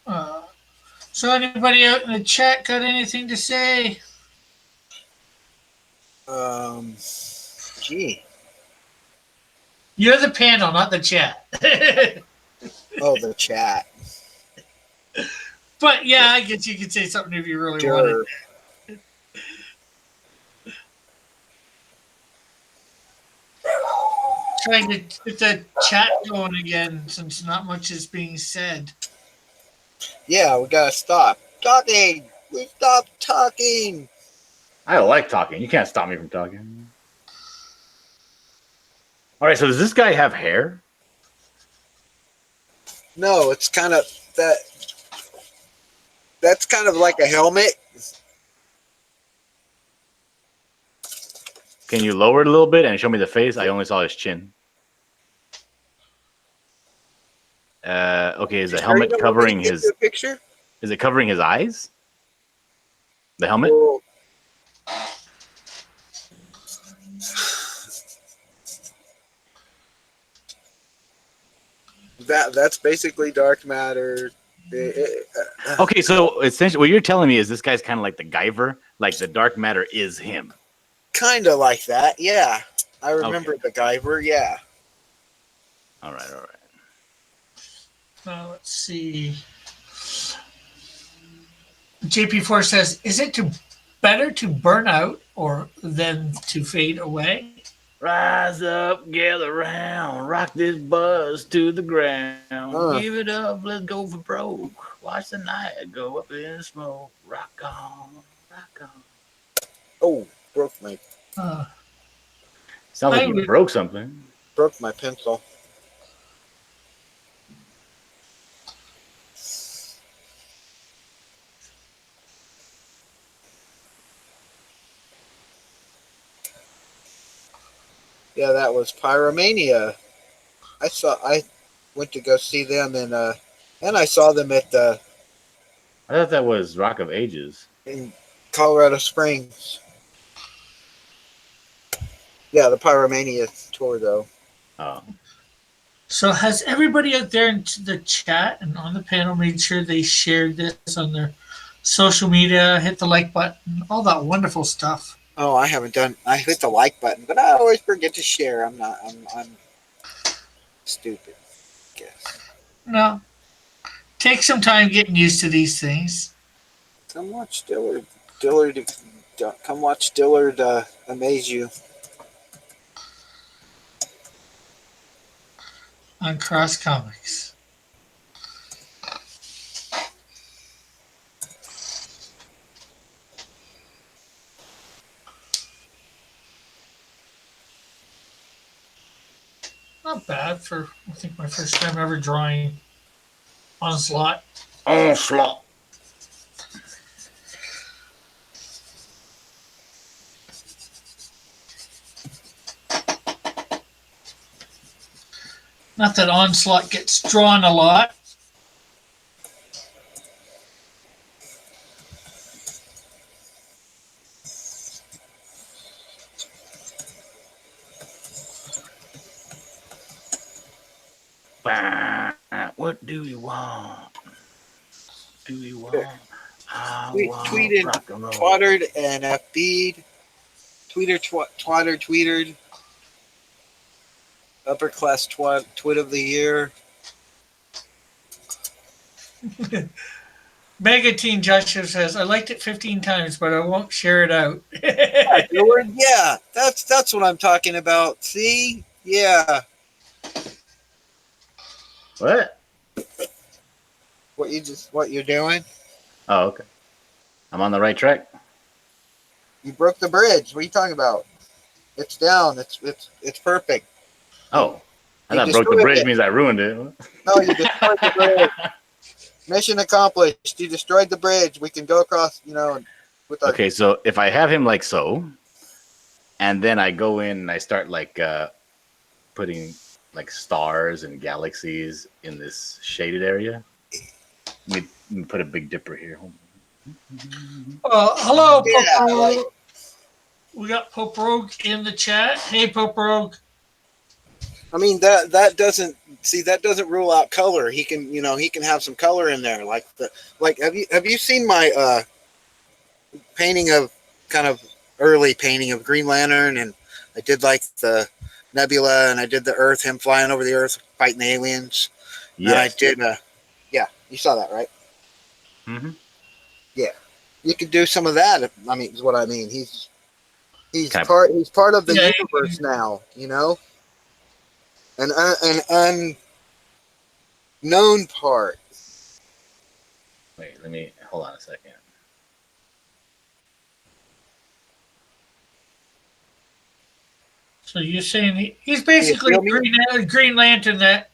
Uh, so anybody out in the chat got anything to say? Um, gee. You're the panel, not the chat. Oh, the chat. But yeah, I guess you could say something if you really wanted. Sure. Trying to get the chat going again since not much is being said. Yeah, we gotta stop talking. We stopped talking. I like talking. You can't stop me from talking. All right. So does this guy have hair? No, it's kind of that. That's kind of like a helmet. Can you lower it a little bit and show me the face? I only saw his chin. Okay, is the helmet covering his? Picture? Is it covering his eyes? The helmet? Well, that's basically dark matter. Okay, so essentially, what you're telling me is this guy's kind of like the Guyver, like the dark matter is him. Kind of like that, yeah. I remember the Guyver, yeah. All right. Let's see. JP4 says, "Is it better to burn out or than to fade away?" Rise up, gather round, rock this buzz to the ground. Give it up, let's go for broke. Watch the night go up in smoke. Rock on, rock on. Oh, broke my. Sounds like you broke something. Broke my pencil. Yeah, that was Pyromania. I went to go see them and I saw them at I thought that was Rock of Ages in Colorado Springs. Yeah, the Pyromania tour though. Oh. So has everybody out there in the chat and on the panel made sure they shared this on their social media, hit the like button, all that wonderful stuff? Oh, I haven't done. I hit the like button, but I always forget to share. I'm stupid. I guess. No. Take some time getting used to these things. Come watch Dillard. Come watch Dillard amaze you. On Cross Comics. Not bad for, I think, my first time ever drawing Onslaught. Onslaught. Not that Onslaught gets drawn a lot. What do you want? Do you want? Tweeted, twattered, and feed. Twattered. Upper class twit of the year. Mega Teen Joshua says, I liked it 15 times, but I won't share it out. Yeah, that's what I'm talking about. See? Yeah. What? What you're doing? Oh, okay. I'm on the right track. You broke the bridge. What are you talking about? It's down. It's perfect. Oh, I You thought broke the destroyed bridge it. means I ruined it. No, you destroyed the bridge. Mission accomplished. You destroyed the bridge. We can go across, with our Okay, so if I have him like so, and then I go in and I start like putting like stars and galaxies in this shaded area. Let me put a Big Dipper here. Hold Hello, Yeah, Pope Rogue. like- We got Pope Rogue in the chat. Hey, Pope Rogue. I mean that doesn't rule out color. He can have some color in there. Have you seen my painting of kind of early painting of Green Lantern, and I did like the nebula, and I did the Earth, him flying over the Earth fighting the aliens. on. And I Yes. did yeah, you saw that, right? Mm-hmm. Yeah. You could do some of that. I mean, is what I mean. He's Kind of- part of the Yeah, universe now, an unknown part. Wait, let me hold on a second. So you're saying he's basically feel me? Green Lantern that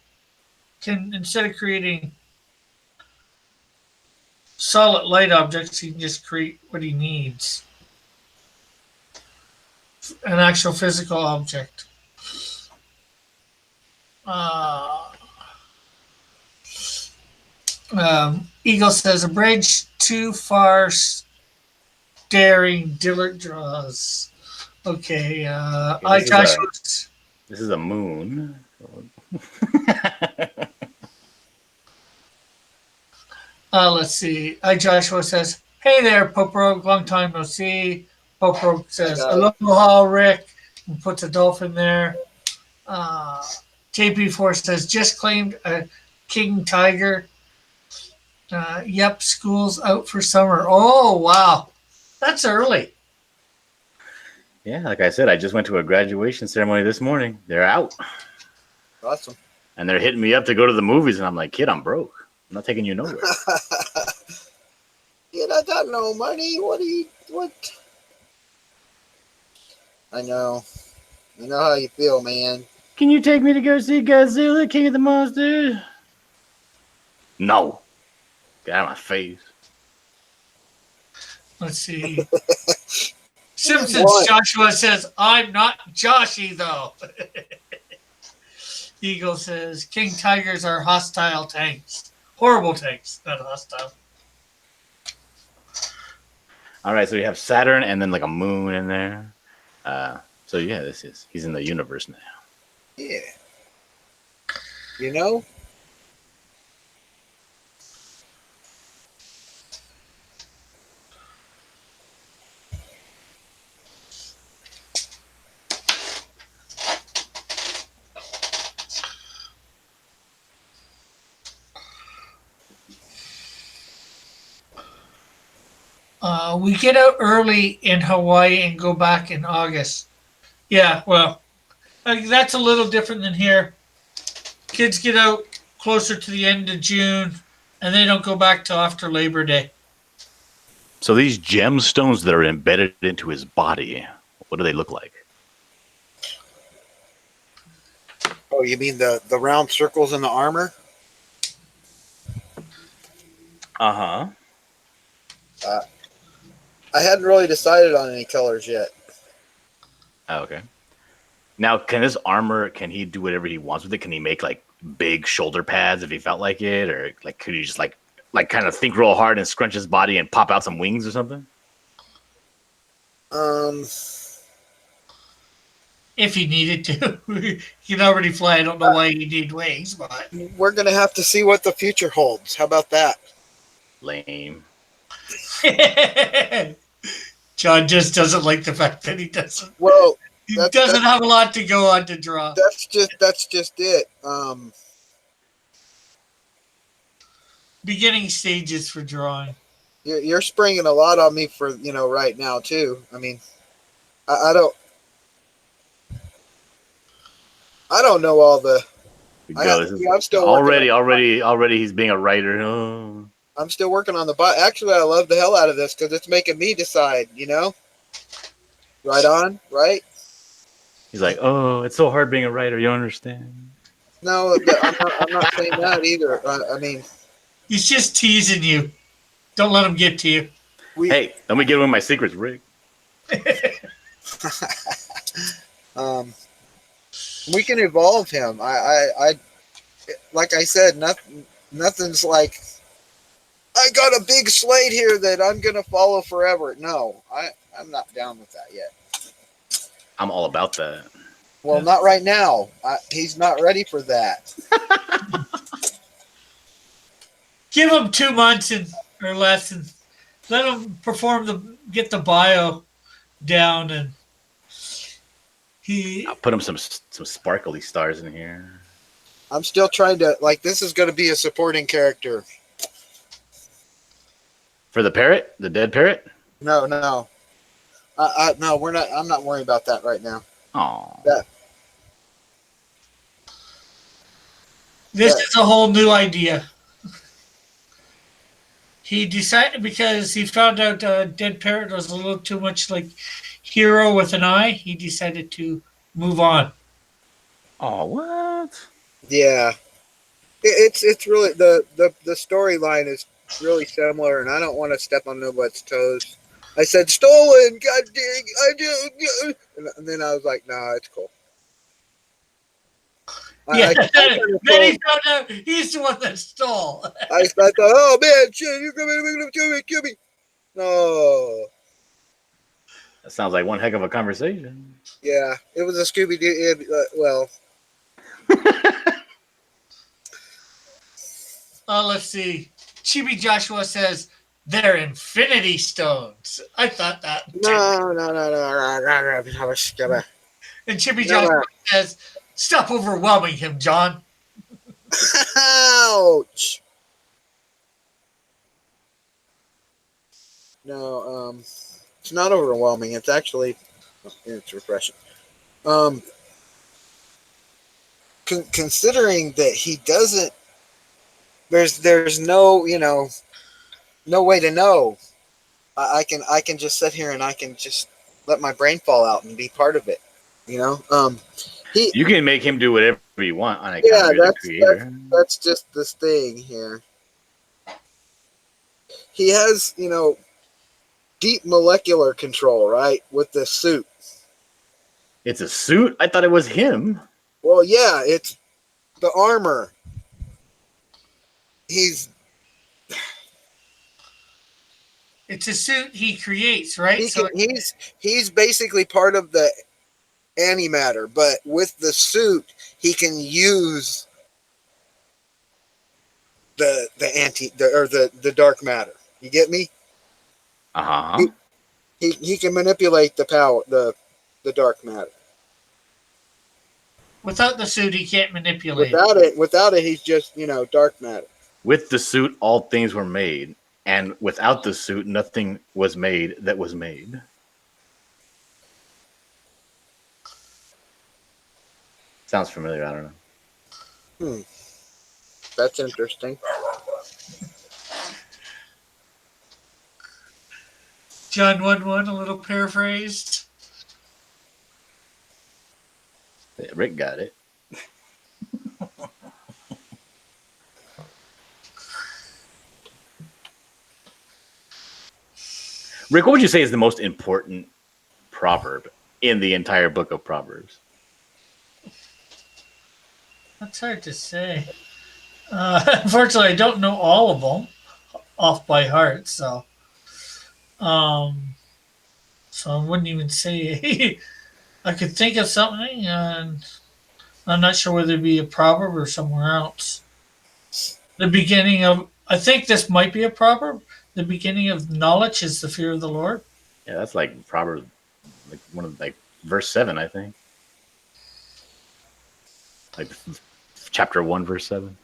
can, instead of creating solid light objects, he can just create what he needs. An actual physical object. Eagle says, a bridge too far staring Dillard draws. Okay, Okay, Joshua. This is a moon. Let's see. Joshua says, hey there, Pope Rogue, long time no see. Pope Rogue says, aloha, Rick, and puts a dolphin there. JP4 says, just claimed a king tiger. Yep, school's out for summer. Oh, wow. That's early. Yeah, like I said, I just went to a graduation ceremony this morning. They're out. Awesome. And they're hitting me up to go to the movies, and I'm like, kid, I'm broke. I'm not taking you nowhere. I got no money. What? I know how you feel, man. Can you take me to go see Godzilla, King of the Monsters? No. Get out of my face. Let's see. Simpsons What? Joshua says, I'm not Joshy, though. Eagle says, king tigers are hostile tanks. Horrible tanks, not hostile. All right, so you have Saturn and then like a moon in there. So yeah, he's in the universe now. Yeah. We get out early in Hawaii and go back in August. Yeah, well, that's a little different than here. Kids get out closer to the end of June, and they don't go back till after Labor Day. So these gemstones that are embedded into his body, what do they look like? Oh, you mean the round circles in the armor? Uh-huh. I hadn't really decided on any colors yet. Oh, okay. Now, can he do whatever he wants with it? Can he make like big shoulder pads if he felt like it? Or like could he just like kind of think real hard and scrunch his body and pop out some wings or something? If he needed to. He can already fly. I don't know why he need wings, but We're going to have to see what the future holds. How about that? Lame. John just doesn't like the fact that he doesn't. Well, He doesn't have a lot to go on to draw. that's just it. beginning stages for drawing. You're springing a lot on me for right now too. I mean, I don't know all the. I'm still Already he's being a writer. Oh. I'm still working on the bot. Actually, I love the hell out of this because it's making me decide. Right on, right? He's like, oh, it's so hard being a writer. You don't understand. No, I'm not saying that either. I mean, He's just teasing you. Don't let him get to you. Hey, let me give him my secrets, Rick. We can evolve him. I like I said, nothing's like I got a big slate here that I'm gonna follow forever. No, I'm not down with that yet. I'm all about that. Well, not right now. He's not ready for that. Give him 2 months or less, and let him get the bio down, and I'll put him some sparkly stars in here. I'm still trying to this is going to be a supporting character. For the parrot, the dead parrot. No, no, we're not. I'm not worrying about that right now. Oh, this is a whole new idea. He decided because he found out Dead Parrot was a little too much like Hero with an eye. He decided to move on. Oh, what? Yeah, it's really the storyline is really similar, and I don't want to step on nobody's toes. I said stolen, god dang, I do, and then I was like, nah, it's cool. Yeah, then he found out he's the one that stole. I thought, oh man, shit, you're gonna kill me. No. That sounds like one heck of a conversation. Yeah, it was a Scooby Doo. Well, let's see. Chibi Joshua says they're Infinity Stones. I thought that. No. And Chibi Joshua says, "Stop overwhelming him, John." Ouch. No, it's not overwhelming. It's actually, it's refreshing. Considering that he doesn't, there's no, no way to know. I can just sit here and I can just let my brain fall out and be part of it. You can make him do whatever you want on account Yeah, of the creator. that's just this thing here. He has, deep molecular control, right, with the suit. It's a suit? I thought it was him. Well, yeah, it's the armor. It's a suit he creates, right? He's basically part of the antimatter, but with the suit, he can use the dark matter. You get me? He can manipulate the power, the dark matter. Without the suit, he can't manipulate. Without it, he's just dark matter. With the suit, all things were made, and without the suit, nothing was made that was made. Sounds familiar. I don't know. That's interesting. John 1-1, a little paraphrased. Yeah, Rick got it. Rick, what would you say is the most important proverb in the entire book of Proverbs? That's hard to say. Unfortunately, I don't know all of them off by heart, so I wouldn't even say. I could think of something, and I'm not sure whether it be a proverb or somewhere else. I think this might be a proverb. The beginning of knowledge is the fear of the Lord. Yeah, that's like Proverbs, like verse 7, I think. Like chapter 1, verse 7.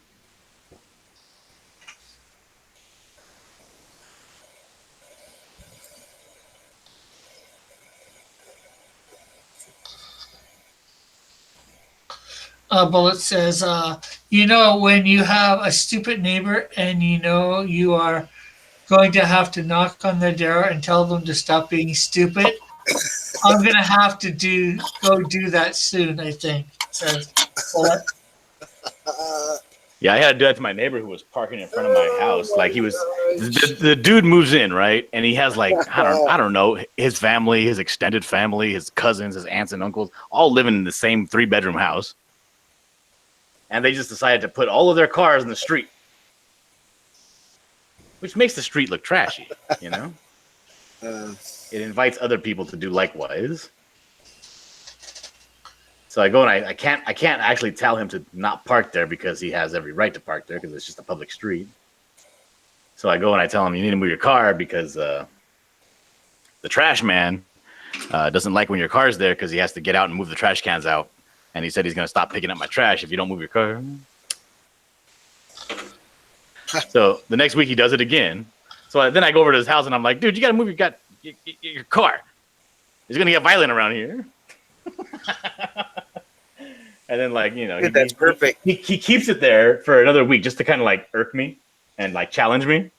Bullet says, you know, when you have a stupid neighbor and you know you are going to have to knock on their door and tell them to stop being stupid, I'm going to have to go do that soon, I think, says Bullet. Yeah, I had to do that to my neighbor who was parking in front of my house. Like he was, the dude moves in, right, and he has like I don't know, his family, his extended family, his cousins, his aunts and uncles, all living in the same 3-bedroom house, and they just decided to put all of their cars in the street, which makes the street look trashy. You know, it invites other people to do likewise. So I go and I can't actually tell him to not park there because he has every right to park there because it's just a public street. So I go and I tell him you need to move your car because the trash man doesn't like when your car's there because he has to get out and move the trash cans out. And he said he's going to stop picking up my trash if you don't move your car. So the next week he does it again. So then I go over to his house and I'm like, dude, you got to move your car. It's going to get violent around here. And then, like, you know, That's perfect. He keeps it there for another week just to kind of like irk me and like challenge me.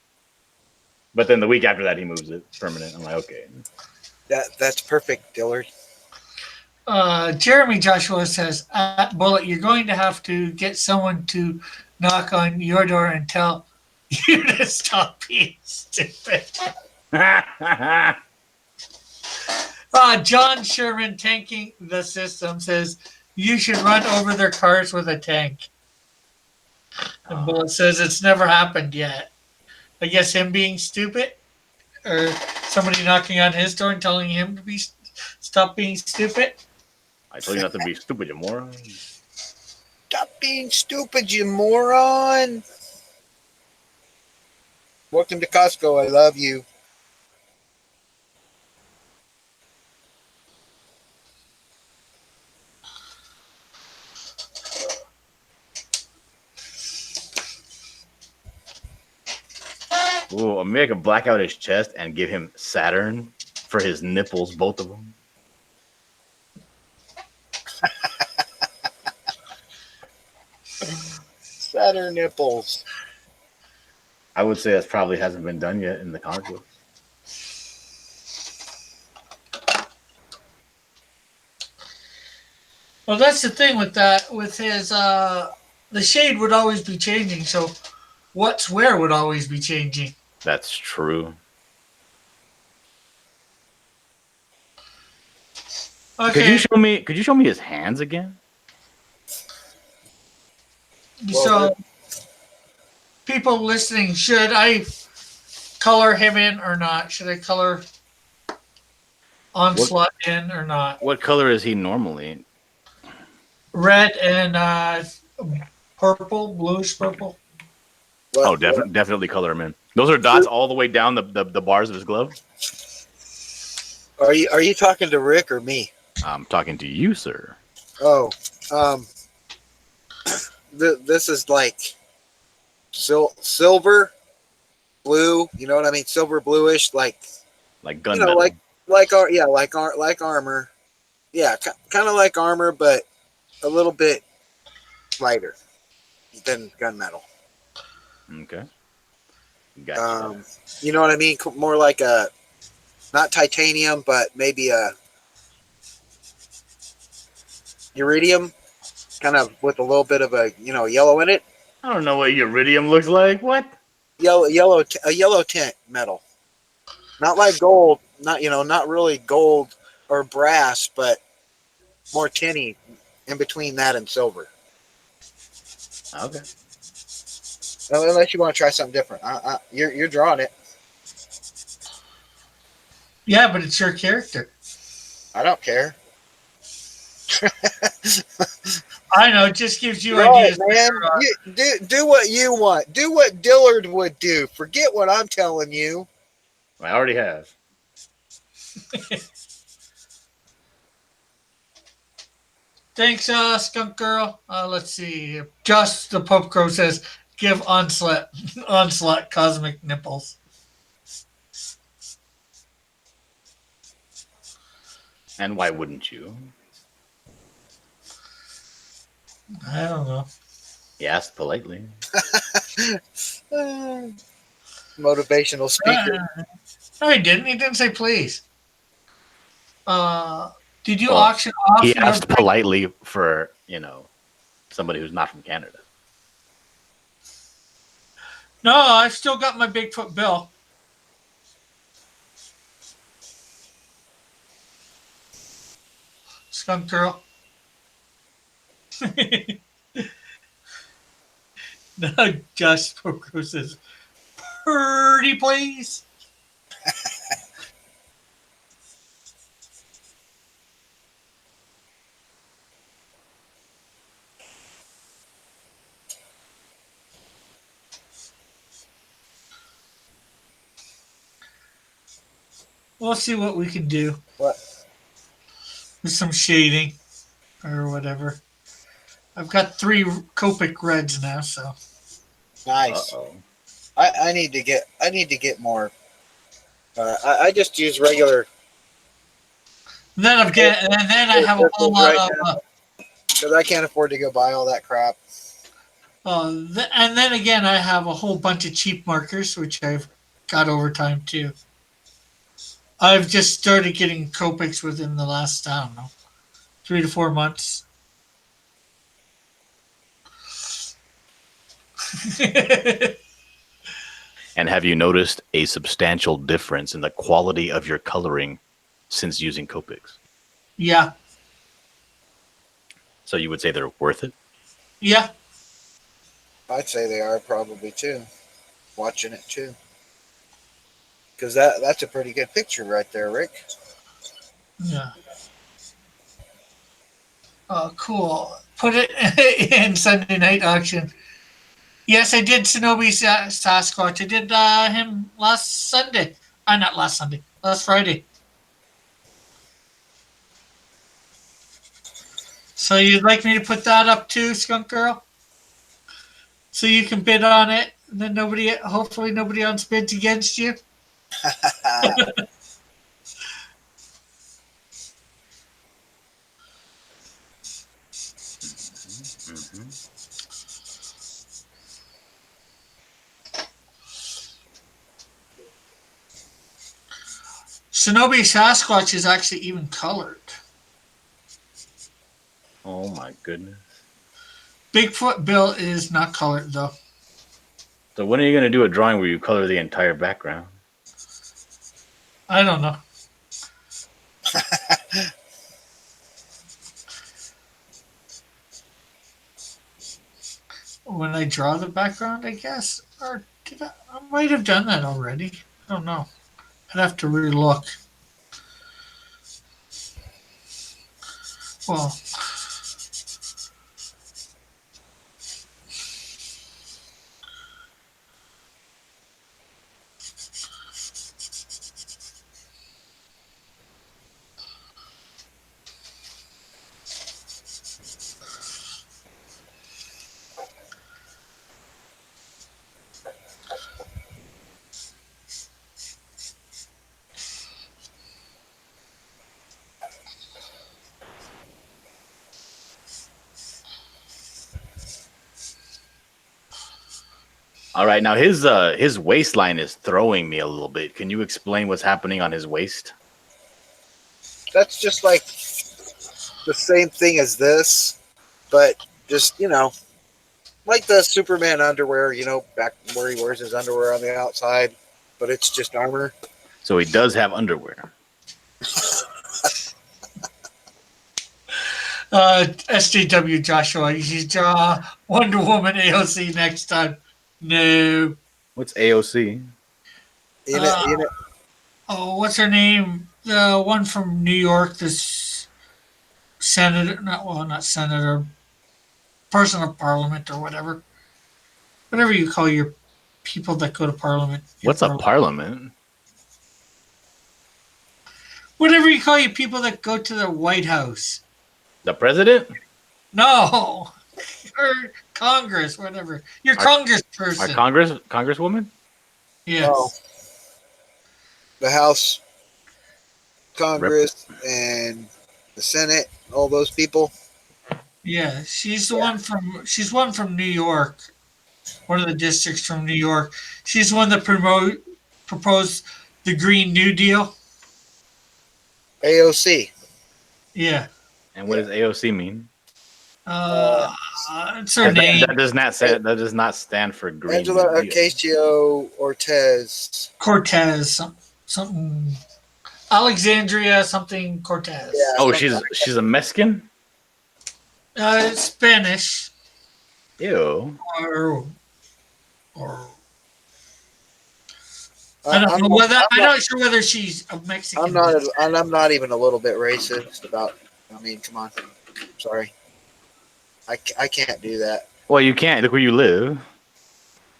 But then the week after that, he moves it permanent. I'm like, okay. That's perfect, Dillard. Jeremy Joshua says, Bullet, you're going to have to get someone to knock on your door and tell you to stop being stupid. John Sherman, tanking the system, says, you should run over their cars with a tank. And Bullet says it's never happened yet. I guess him being stupid, or somebody knocking on his door and telling him to stop being stupid. I told you not to be stupid, you moron. Stop being stupid, you moron. Welcome to Costco. I love you. Ooh, make him black out his chest and give him Saturn for his nipples, both of them. Saturn nipples. I would say that probably hasn't been done yet in the comic books. Well, that's the thing with that. With his, the shade would always be changing. So, what's where would always be changing. That's true. Okay. Could you show me his hands again? So, people listening, should I color him in or not? Should I color Onslaught in or not? What color is he normally? Red and purple, bluish purple. Oh, definitely color him in. Those are dots all the way down the bars of his glove. Are you talking to Rick or me? I'm talking to you, sir. Oh, this is like silver, blue. You know what I mean? Silver, bluish, like gunmetal. like armor. Yeah, kind of like armor, but a little bit lighter than gunmetal. Okay. Gotcha. You know what I mean? More like a, not titanium, but maybe a iridium, kind of with a little bit of a yellow in it. I don't know what iridium looks like. What? A yellow tint metal, not like gold, not really gold or brass, but more tinny in between that and silver. Okay. Unless you want to try something different, you're drawing it. Yeah, but it's your character. I don't care. I know, it just gives you Draw ideas. it, man. Do what you want. Do what Dillard would do. Forget what I'm telling you. I already have. Thanks, Skunk Girl. Let's see. Just the Pope Crow says, give Onslaught cosmic nipples. And why wouldn't you? I don't know. He asked politely. Motivational speaker. No, he didn't. He didn't say please. Did you Well, auction off he your? asked politely for, somebody who's not from Canada. No, I've still got my Bigfoot bill. Skunk girl. No, Josh Poker says, "Pretty please." We'll see what we can do What? with some shading or whatever. I've got 3 Copic reds now, so Nice. Uh-oh. I need to get more. I just use regular then and then I have a whole lot right of now because I can't afford to go buy all that crap. and then again I have a whole bunch of cheap markers which I've got over time too. I've just started getting Copics within the last, I don't know, 3 to 4 months. And have you noticed a substantial difference in the quality of your coloring since using Copics? Yeah. So you would say they're worth it? Yeah. I'd say they are probably too. Watching it too, because that's a pretty good picture right there, Rick. Yeah. Oh, cool. Put it in Sunday night auction. Yes, I did Shinobi Sasquatch. I did him last Sunday. Not last Sunday. Last Friday. So you'd like me to put that up too, Skunk Girl? So you can bid on it, and then hopefully nobody else bids against you. Mm-hmm. Shinobi Sasquatch is actually even colored. Oh my goodness. Bigfoot Bill is not colored though. So when are you going to do a drawing where you color the entire background? I don't know. When I draw the background, I guess. Or did I might have done that already. I don't know. I'd have to re-look. Well, All right, now his waistline is throwing me a little bit. Can you explain what's happening on his waist? That's just like the same thing as this, but just like the Superman underwear. Back where he wears his underwear on the outside, but it's just armor. So he does have underwear. SJW Joshua, you should draw Wonder Woman AOC next time. No. What's AOC? Oh, what's her name? The one from New York, this senator, not senator, person of parliament or whatever. Whatever you call your people that go to parliament. What's a parliament? Whatever you call your people that go to the White House. The president? No. Or Congress, whatever. Your congressperson. Our congresswoman? Yes. Oh. The House, Congress, and the Senate, all those people. Yeah, she's one from New York, one of the districts from New York. She's the one that proposed the Green New Deal. AOC. Yeah. And what does AOC mean? Uh, it's her name. That does not stand for Green Angela New Deal. Ocasio-Cortez. Cortez, something Alexandria, something Cortez. Yeah. Oh, she's a Mexican? It's Spanish Ew. or I don't know whether I'm not sure whether she's a Mexican. I'm not even a little bit racist about. I mean, come on. Sorry. I can't do that. Well, you can't. Look where you live.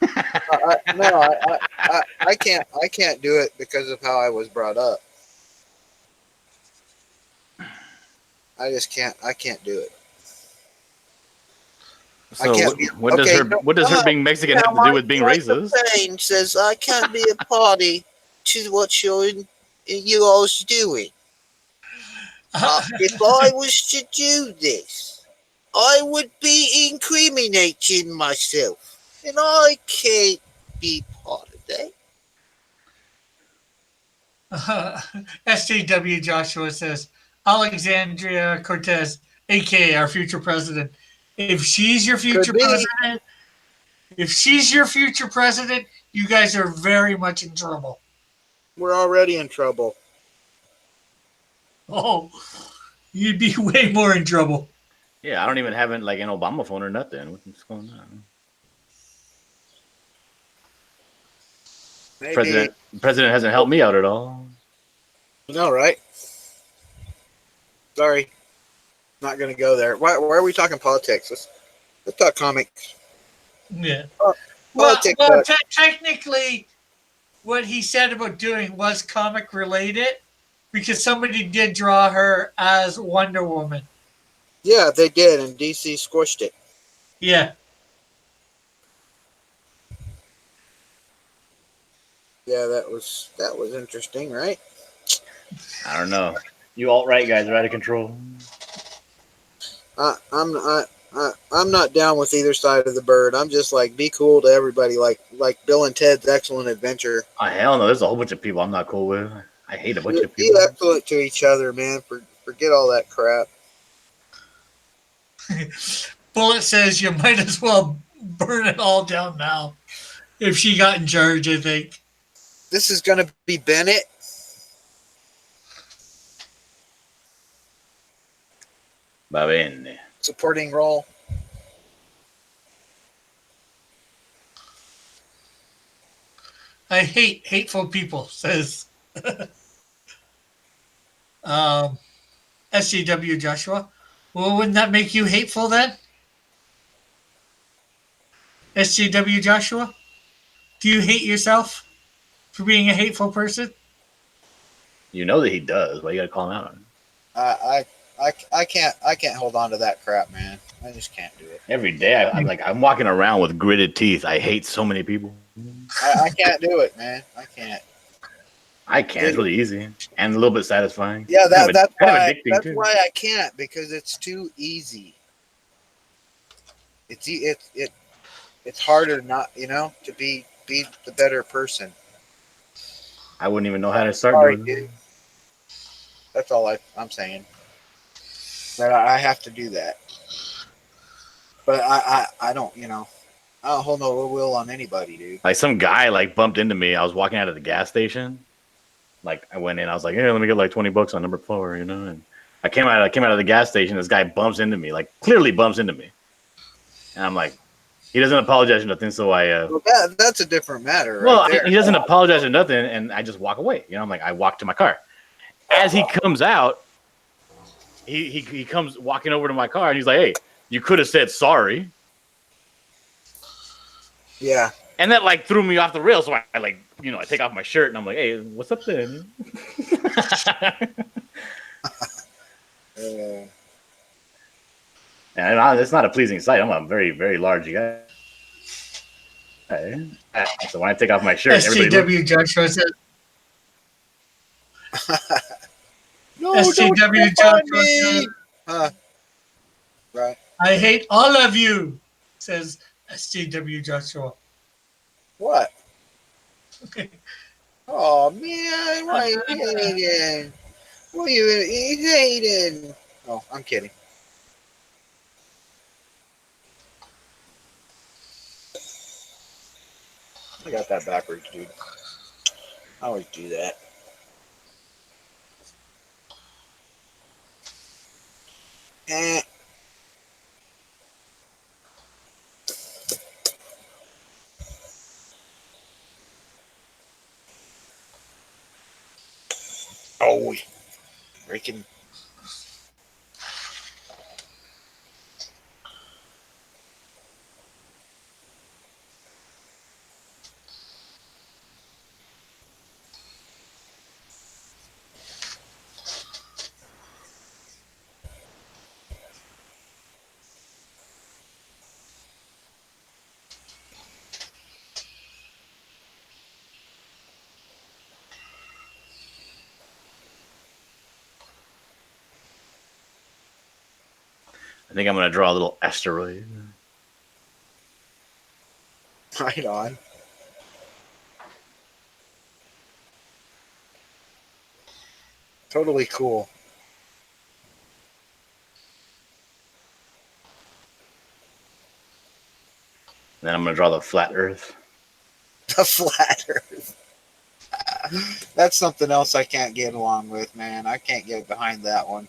I can't do it because of how I was brought up. I just can't. I can't do it. So what does her being Mexican have to do with being racist? Payne says I can't be a party to what you all's doing. If I was to do this, I would be incriminating myself, and I can't be part of that. SJW Joshua says Alexandria Cortez, aka our future president. If she's your future president, you guys are very much in trouble. We're already in trouble. Oh, you'd be way more in trouble. Yeah, I don't even have like an Obama phone or nothing. What's going on? Maybe. President hasn't helped me out at all. No, right? Sorry. Not going to go there. Why are we talking politics? Let's talk comics. Yeah. Well, technically, what he said about doing was comic related because somebody did draw her as Wonder Woman. Yeah, they did, and DC squished it. Yeah. Yeah, that was interesting, right? I don't know. You alt-right guys are out of control. I'm not down with either side of the bird. I'm just like, be cool to everybody, like Bill and Ted's Excellent Adventure. Oh, hell no. There's a whole bunch of people I'm not cool with. I hate a bunch of Be people. excellent to each other, man. Forget all that crap. Bullet says you might as well burn it all down now if she got in charge, I think. This is going to be Bennett. Va bene. Supporting role. I hate hateful people, says SGW Joshua. Well, wouldn't that make you hateful then? SGW Joshua? Do you hate yourself for being a hateful person? You know that he does. Why you gotta call him out on it? I can't hold on to that crap, man. I just can't do it. Every day I'm walking around with gritted teeth. I hate so many people. I can't do it, man. I can't. It's really easy and a little bit satisfying. Yeah, that's too. why I can't, because it's too easy. It's harder not, to be the better person. I wouldn't even know how to start doing it. That's all I'm saying. But I have to do that. But I don't, I don't hold no ill will on anybody, dude. Like some guy bumped into me. I was walking out of the gas station. I went in. I was like, "Yeah, let me get $20 on number 4," And I came out of the gas station. This guy bumps into me, clearly bumps into me. And I'm like, he doesn't apologize or nothing. So well, that's a different matter. Well, right he doesn't apologize or nothing, and I just walk away. I'm like, I walk to my car. As he comes out, he comes walking over to my car, and he's like, "Hey, you could have said sorry." Yeah. And that threw me off the rails. So I I take off my shirt and I'm like, "Hey, what's up then?" And it's not a pleasing sight. I'm a very, very large guy. So when I take off my shirt, SJW Joshua says. No, SJW Joshua says. Right. I hate all of you, says SJW Joshua. What? Oh man, why you hating? Why you hating? Oh, I'm kidding. I got that backwards, dude. I always do that. Eh. Oh, breaking. I think I'm gonna draw a little asteroid. Right on. Totally cool. And then I'm gonna draw the flat Earth. The flat Earth. That's something else I can't get along with, man. I can't get behind that one.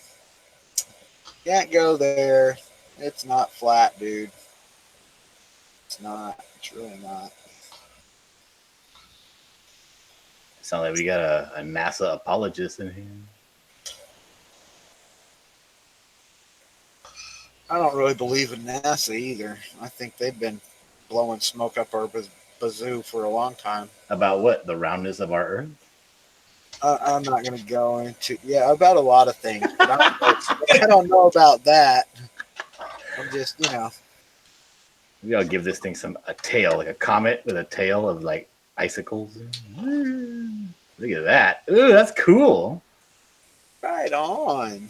Can't go there. It's not flat, dude. It's not. It's really not. Sounds like we got a NASA apologist in here. I don't really believe in NASA either. I think they've been blowing smoke up our bazoo for a long time. About what? The roundness of our Earth? I'm not going to go into about a lot of things. But I don't know about that. I'm just Maybe I'll give this thing a tail, like a comet with a tail of like icicles. Look at that. Ooh, that's cool. right on.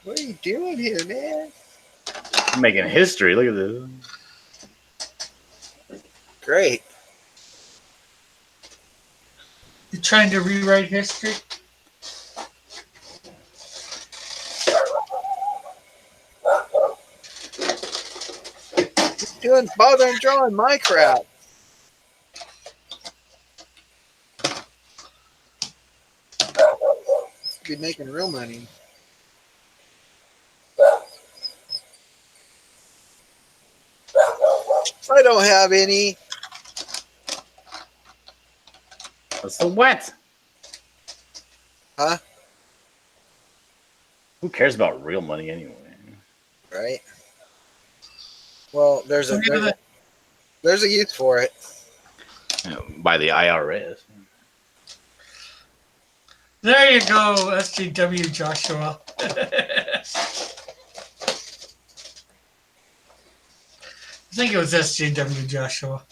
What are you doing here, man? I'm making history. Look at this. Great. You're trying to rewrite history? Doing bothering drawing my crap. Be making real money. I don't have any. So what? Huh? Who cares about real money anyway? Right. Well, there's a use for it. By the IRS. There you go, SJW Joshua. I think it was SJW Joshua.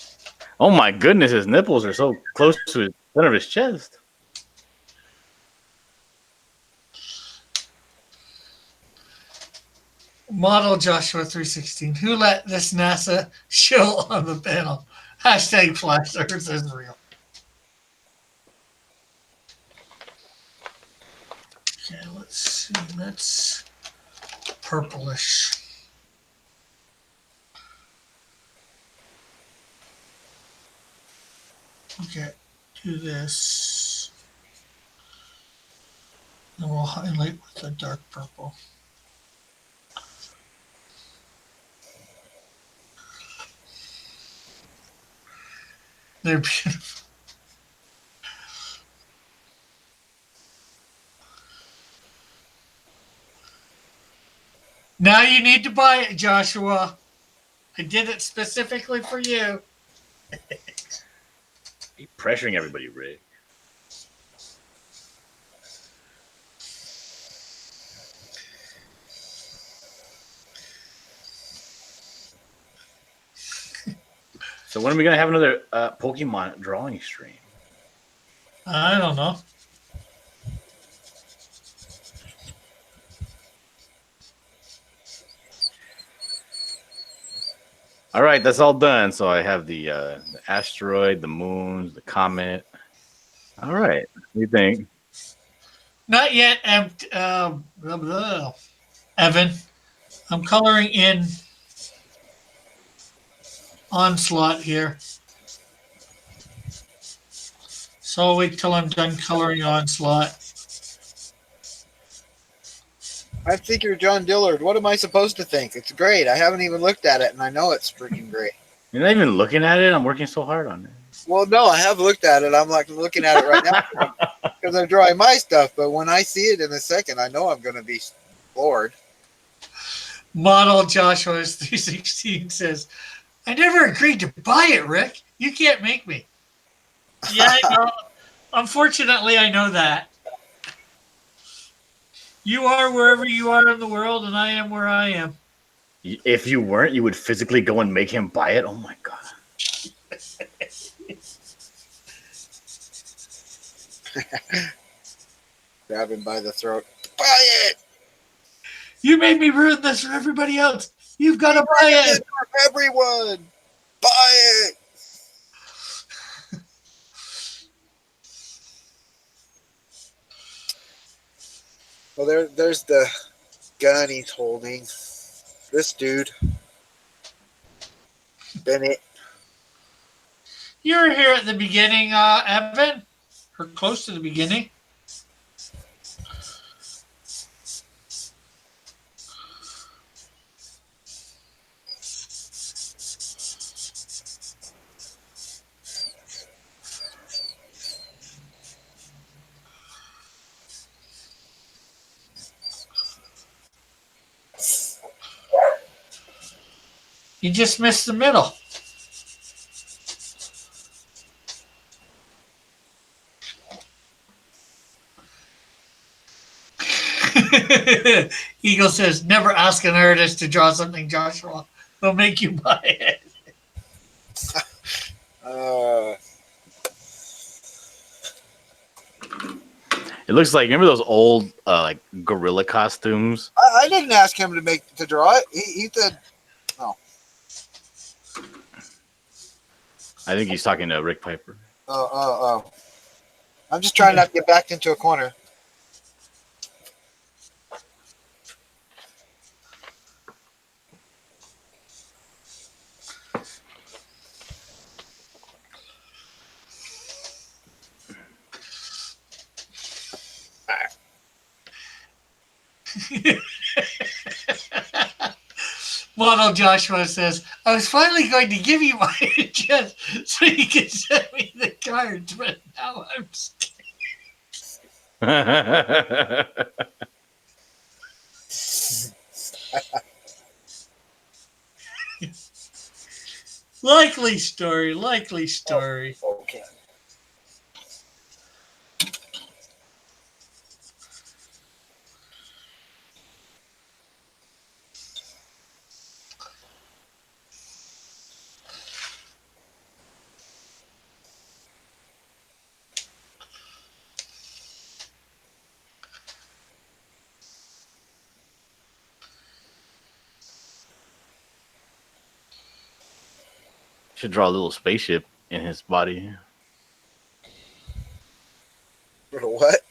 Oh my goodness, his nipples are so close to the center of his chest. Model Joshua 316. Who let this NASA shill on the panel? Hashtag Flash Earth is real. Okay, let's see. That's purplish. Okay, do this. And we'll highlight with a dark purple. They're beautiful. Now you need to buy it, Joshua. I did it specifically for you. You're pressuring everybody, Rick. So when are we gonna have another Pokemon drawing stream? I don't know. All right, that's all done. So I have the asteroid, the moons, the comet. All right. What do you think? Not yet, blah, blah. Evan. I'm coloring in Onslaught here. So I'll wait till I'm done coloring Onslaught. I think you're John Dillard. What am I supposed to think? It's great. I haven't even looked at it, and I know it's freaking great. You're not even looking at it. I'm working so hard on it. Well, no, I have looked at it. I'm like looking at it right now because I'm drawing my stuff. But when I see it in a second, I know I'm going to be floored. Model Joshua 316 says, I never agreed to buy it, Rick. You can't make me. Yeah, I know. Unfortunately, I know that. You are wherever you are in the world, and I am where I am. If you weren't, you would physically go and make him buy it. Oh my god! Grab him by the throat. Buy it! You made me ruin this for everybody else. You've got to buy it. For everyone. Buy it. Well, there's the gun he's holding. This dude, Bennett. You were here at the beginning, Evan, or close to the beginning. You just missed the middle. Eagle says, never ask an artist to draw something, Joshua. They'll make you buy it. It looks like, remember those old like gorilla costumes? I didn't ask him to draw it. He said, "No." I think he's talking to Rick Piper. Oh. I'm just trying not to get backed into a corner. Model Joshua says, I was finally going to give you my address so you could send me the cards, but now I'm scared. Likely story. Okay. Should draw a little spaceship in his body. What?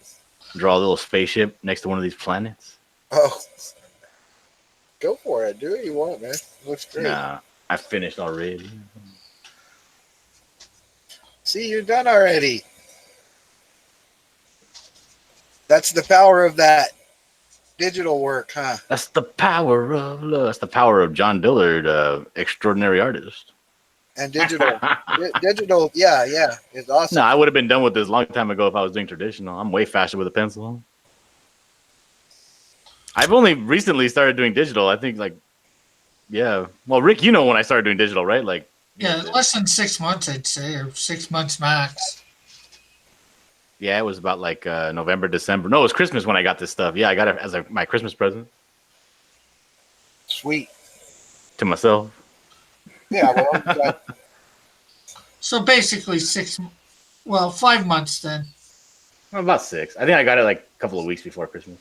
Draw a little spaceship next to one of these planets. Oh. Go for it. Do what you want, man. Looks great. Nah, I finished already. See, you're done already. That's the power of that digital work, huh? That's the power of love. That's the power of John Dillard, extraordinary artist. And digital. Digital, yeah, it's awesome. No, I would have been done with this a long time ago if I was doing traditional. I'm way faster with a pencil. I've only recently started doing digital. I think, like, yeah. Well, Rick, you know when I started doing digital, right? Like, Yeah, less than 6 months, I'd say, or 6 months max. yeah, it was about like November, December. No, it was Christmas when I got this stuff. Yeah, I got it as my Christmas present Sweet. to myself. Yeah, well, So basically 5 months then. About 6. I think I got it like a couple of weeks before Christmas.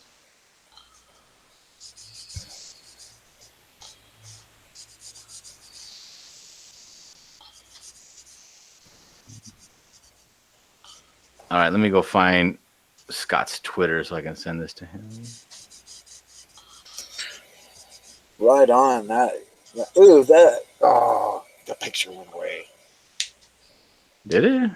All right, let me go find Scott's Twitter so I can send this to him. Right on that. Ooh, that. Oh, the picture went away. Did it?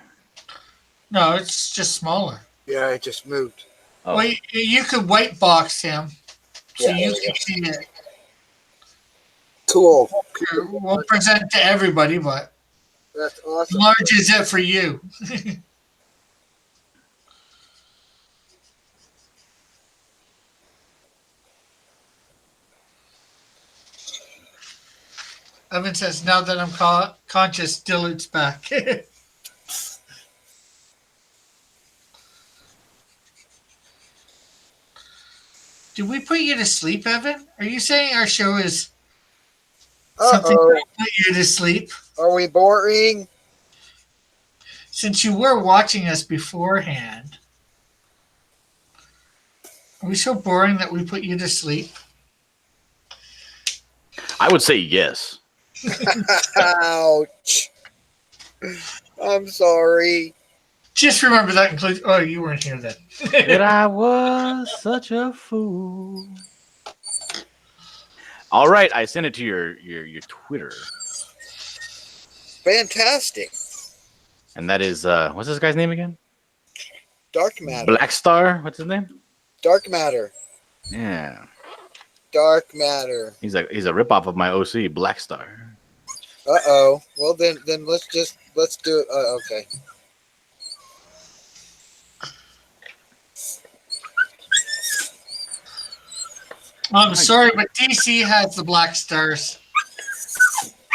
No, it's just smaller. Yeah, it just moved. Oh. Well, you could white box him, so Yeah, you there we can see it. Cool. We'll present it to everybody, but That's awesome. large is it for you. Evan says, now that I'm conscious, Dillard's back. Did we put you to sleep, Evan? Are you saying our show is something that put you to sleep? Are we boring? Since you were watching us beforehand, are we so boring that we put you to sleep? I would say yes. Ouch. I'm sorry. Just remember that includes. Oh, you weren't here then. That I was such a fool. All right, I sent it to your Twitter. Fantastic. And that is what's this guy's name again? Dark matter. Black Star. What's his name? Dark matter. Yeah. Dark matter. He's a ripoff of my OC, Black Star. Uh-oh. Well, then let's do it. Okay. I'm sorry, but DC has the Black Stars.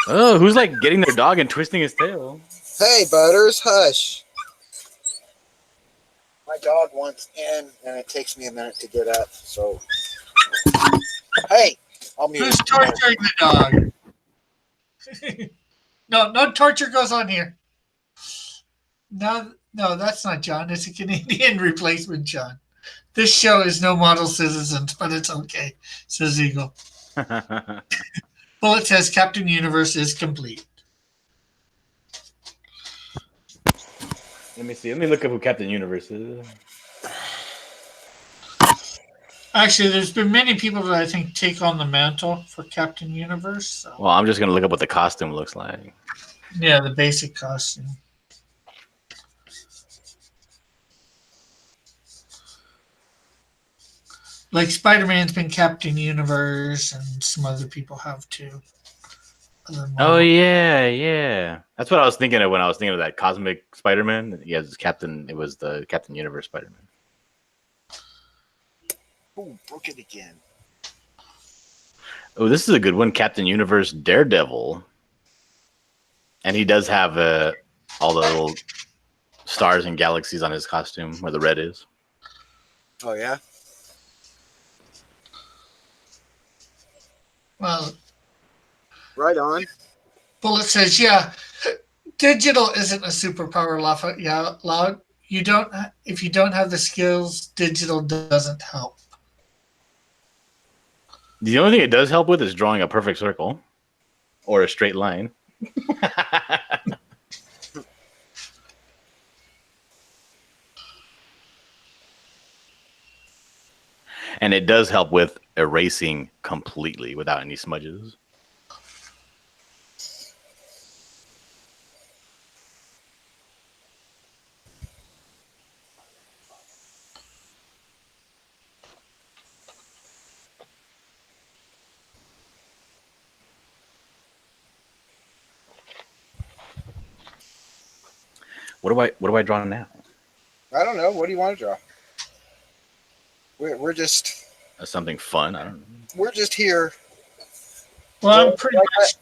Oh, who's like getting their dog and twisting his tail? Hey, Butters, hush. My dog wants in, and it takes me a minute to get up, so. Hey, I'll mute. Who's torturing the dog? No torture goes on here. No, that's not John. It's a Canadian replacement, John. This show is no model citizens, but it's okay, says Eagle. Bullet says Captain Universe is complete. Let me see. Let me look up who Captain Universe is. Actually, there's been many people that I think take on the mantle for Captain Universe. So. Well, I'm just gonna look up what the costume looks like. Yeah, the basic costume. Like Spider-Man's been Captain Universe, and some other people have too. Oh yeah. That's what I was thinking of when I was thinking of that cosmic Spider-Man. Yeah, it was the Captain Universe Spider-Man. Oh, broke it again. Oh, this is a good one. Captain Universe Daredevil. And he does have all the little stars and galaxies on his costume where the red is. Oh, yeah? Well, right on. Bullet says, yeah, digital isn't a superpower, Loud. If you don't have the skills, digital doesn't help. The only thing it does help with is drawing a perfect circle or a straight line. And it does help with erasing completely without any smudges. What do I draw now? I don't know. What do you want to draw? We're just Something fun. I don't know. We're just here. Well, I'm pretty much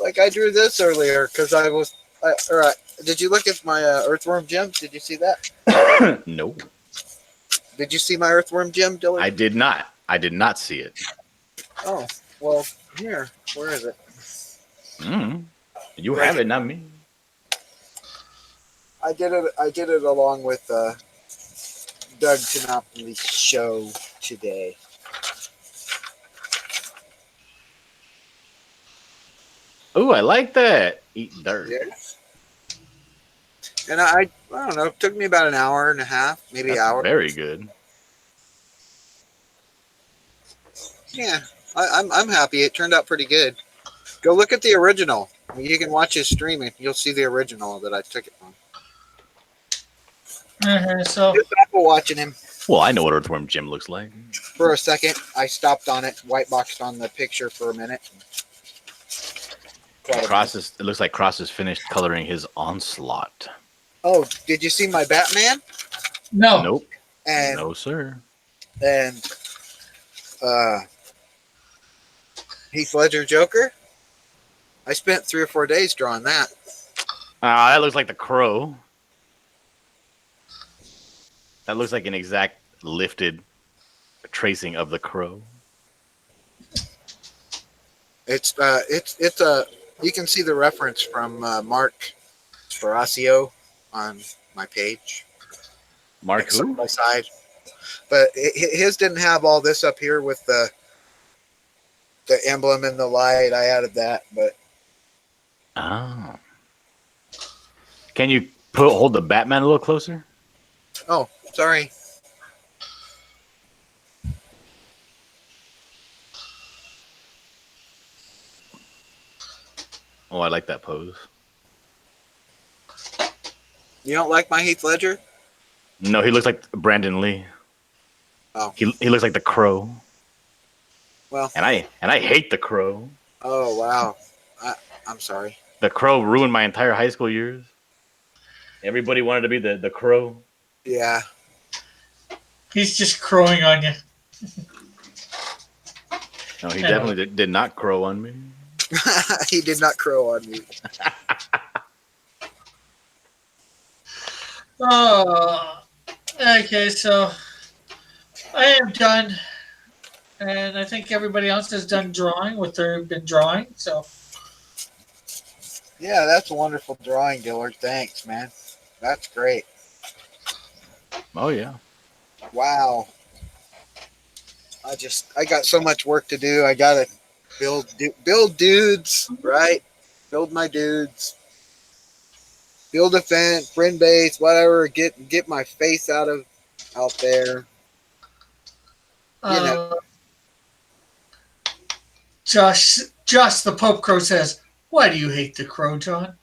like I drew this earlier because I was. All right. Did you look at my earthworm gem? Did you see that? No. Did you see my earthworm gem, Dylan? I did not. I did not see it. Oh well, here. Where is it? You have it, not me. I did it along with Doug Tanopoly's show today. Oh, I like that. Eat dirt. Yes. And I don't know. It took me about an hour and a half, maybe That's an hour. very good. Yeah, I'm happy. It turned out pretty good. Go look at the original. You can watch his streaming. You'll see the original that I took it from. So Just Apple watching him Well, I know what Earthworm Jim looks like. for a second. I stopped on it, white boxed on the picture for a minute. Quite a Cross minute. is, it looks like Cross is finished coloring his Onslaught. Oh, did you see my Batman? no, Nope. And No, sir. and Heath Ledger Joker. I spent 3 or 4 days drawing that. That looks like the Crow. That looks like an exact lifted tracing of the Crow. It's a you can see the reference from Mark Sparacio on my page. Mark Side who? by side, but his didn't have all this up here with the emblem and the light. I added that, but Oh. Can you hold the Batman a little closer? oh, sorry. Oh, I like that pose. You don't like my Heath Ledger? No, he looks like Brandon Lee. Oh. He looks like the Crow. Well, And I hate the Crow. oh wow, I'm sorry. The Crow ruined my entire high school years. Everybody wanted to be the Crow. Yeah, he's just crowing on you. No, he definitely did not crow on me. he did not crow on me. Oh, okay. So I am done, and I think everybody else has done drawing what they've been drawing. So Yeah, that's a wonderful drawing, Dillard. Thanks, man. That's great. Oh yeah. Wow. I got so much work to do. I gotta build dudes, right? Build my dudes. Build a friend base, whatever. Get my face out there. You know. Josh the Pope Crow says, "Why do you hate the Crow, John?"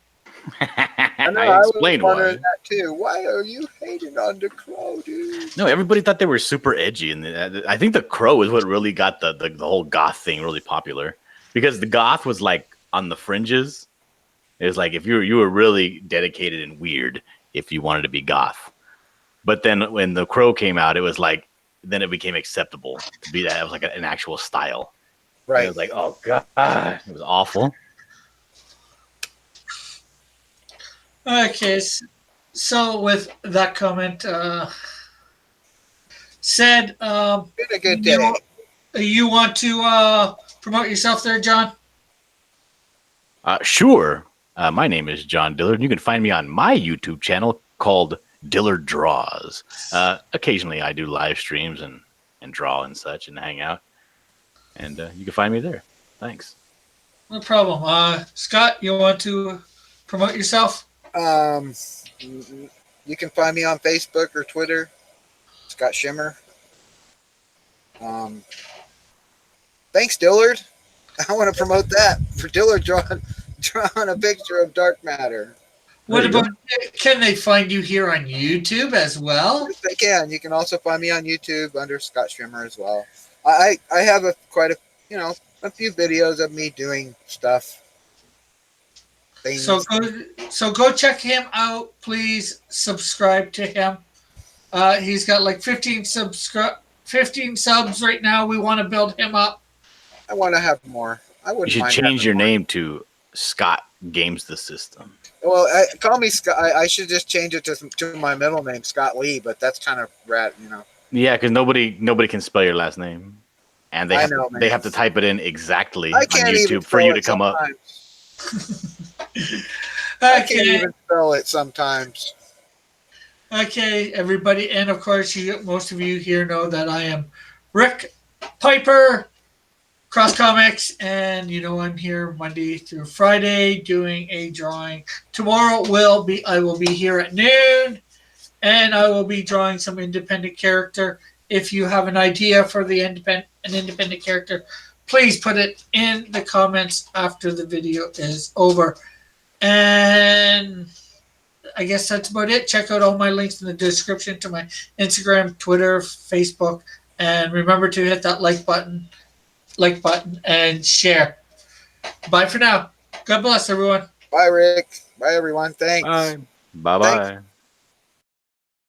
I explained was why. wondering that too. Why are you hating on the Crow, dude? No, everybody thought they were super edgy, and I think the Crow is what really got the whole goth thing really popular, because the goth was like on the fringes. It was like if you were really dedicated and weird if you wanted to be goth, but then when the Crow came out, it was like then it became acceptable to be that. It was like an actual style. Right. And it was like, oh god, it was awful. Okay, so with that comment said, Been a good day. you want to promote yourself there, John? Sure. My name is John Dillard. You can find me on my YouTube channel called Dillard Draws. Occasionally, I do live streams and draw and such and hang out. And you can find me there. Thanks. No problem. Scott, you want to promote yourself? You can find me on Facebook or Twitter, Scott Shimmer. Thanks, Dillard. I want to promote that for Dillard drawing a picture of dark matter. What about? Can they find you here on YouTube as well? Yes, they can. You can also find me on YouTube under Scott Shimmer as well. I have a few videos of me doing stuff. Things. So go check him out. Please subscribe to him. He's got like 15 subs right now. We want to build him up. I want to have more. I wouldn't. You should mind change your more. name to Scott Games the System. Well, call me Scott. I should just change it to my middle name, Scott Lee. But that's kind of rad, Yeah, because nobody can spell your last name, and they have to type it in exactly on YouTube for you to come up. I can't even spell it sometimes. Okay, everybody, and of course, most of you here know that I am Rick Piper, Cross Comics, and I'm here Monday through Friday doing a drawing. Tomorrow I will be here at noon, and I will be drawing some independent character. If you have an idea for an independent character, please put it in the comments after the video is over. And I guess that's about it. Check out all my links in the description to my Instagram, Twitter, Facebook, and remember to hit that like button, and share. Bye for now. God bless everyone. Bye, Rick. Bye, everyone. Thanks. Bye bye.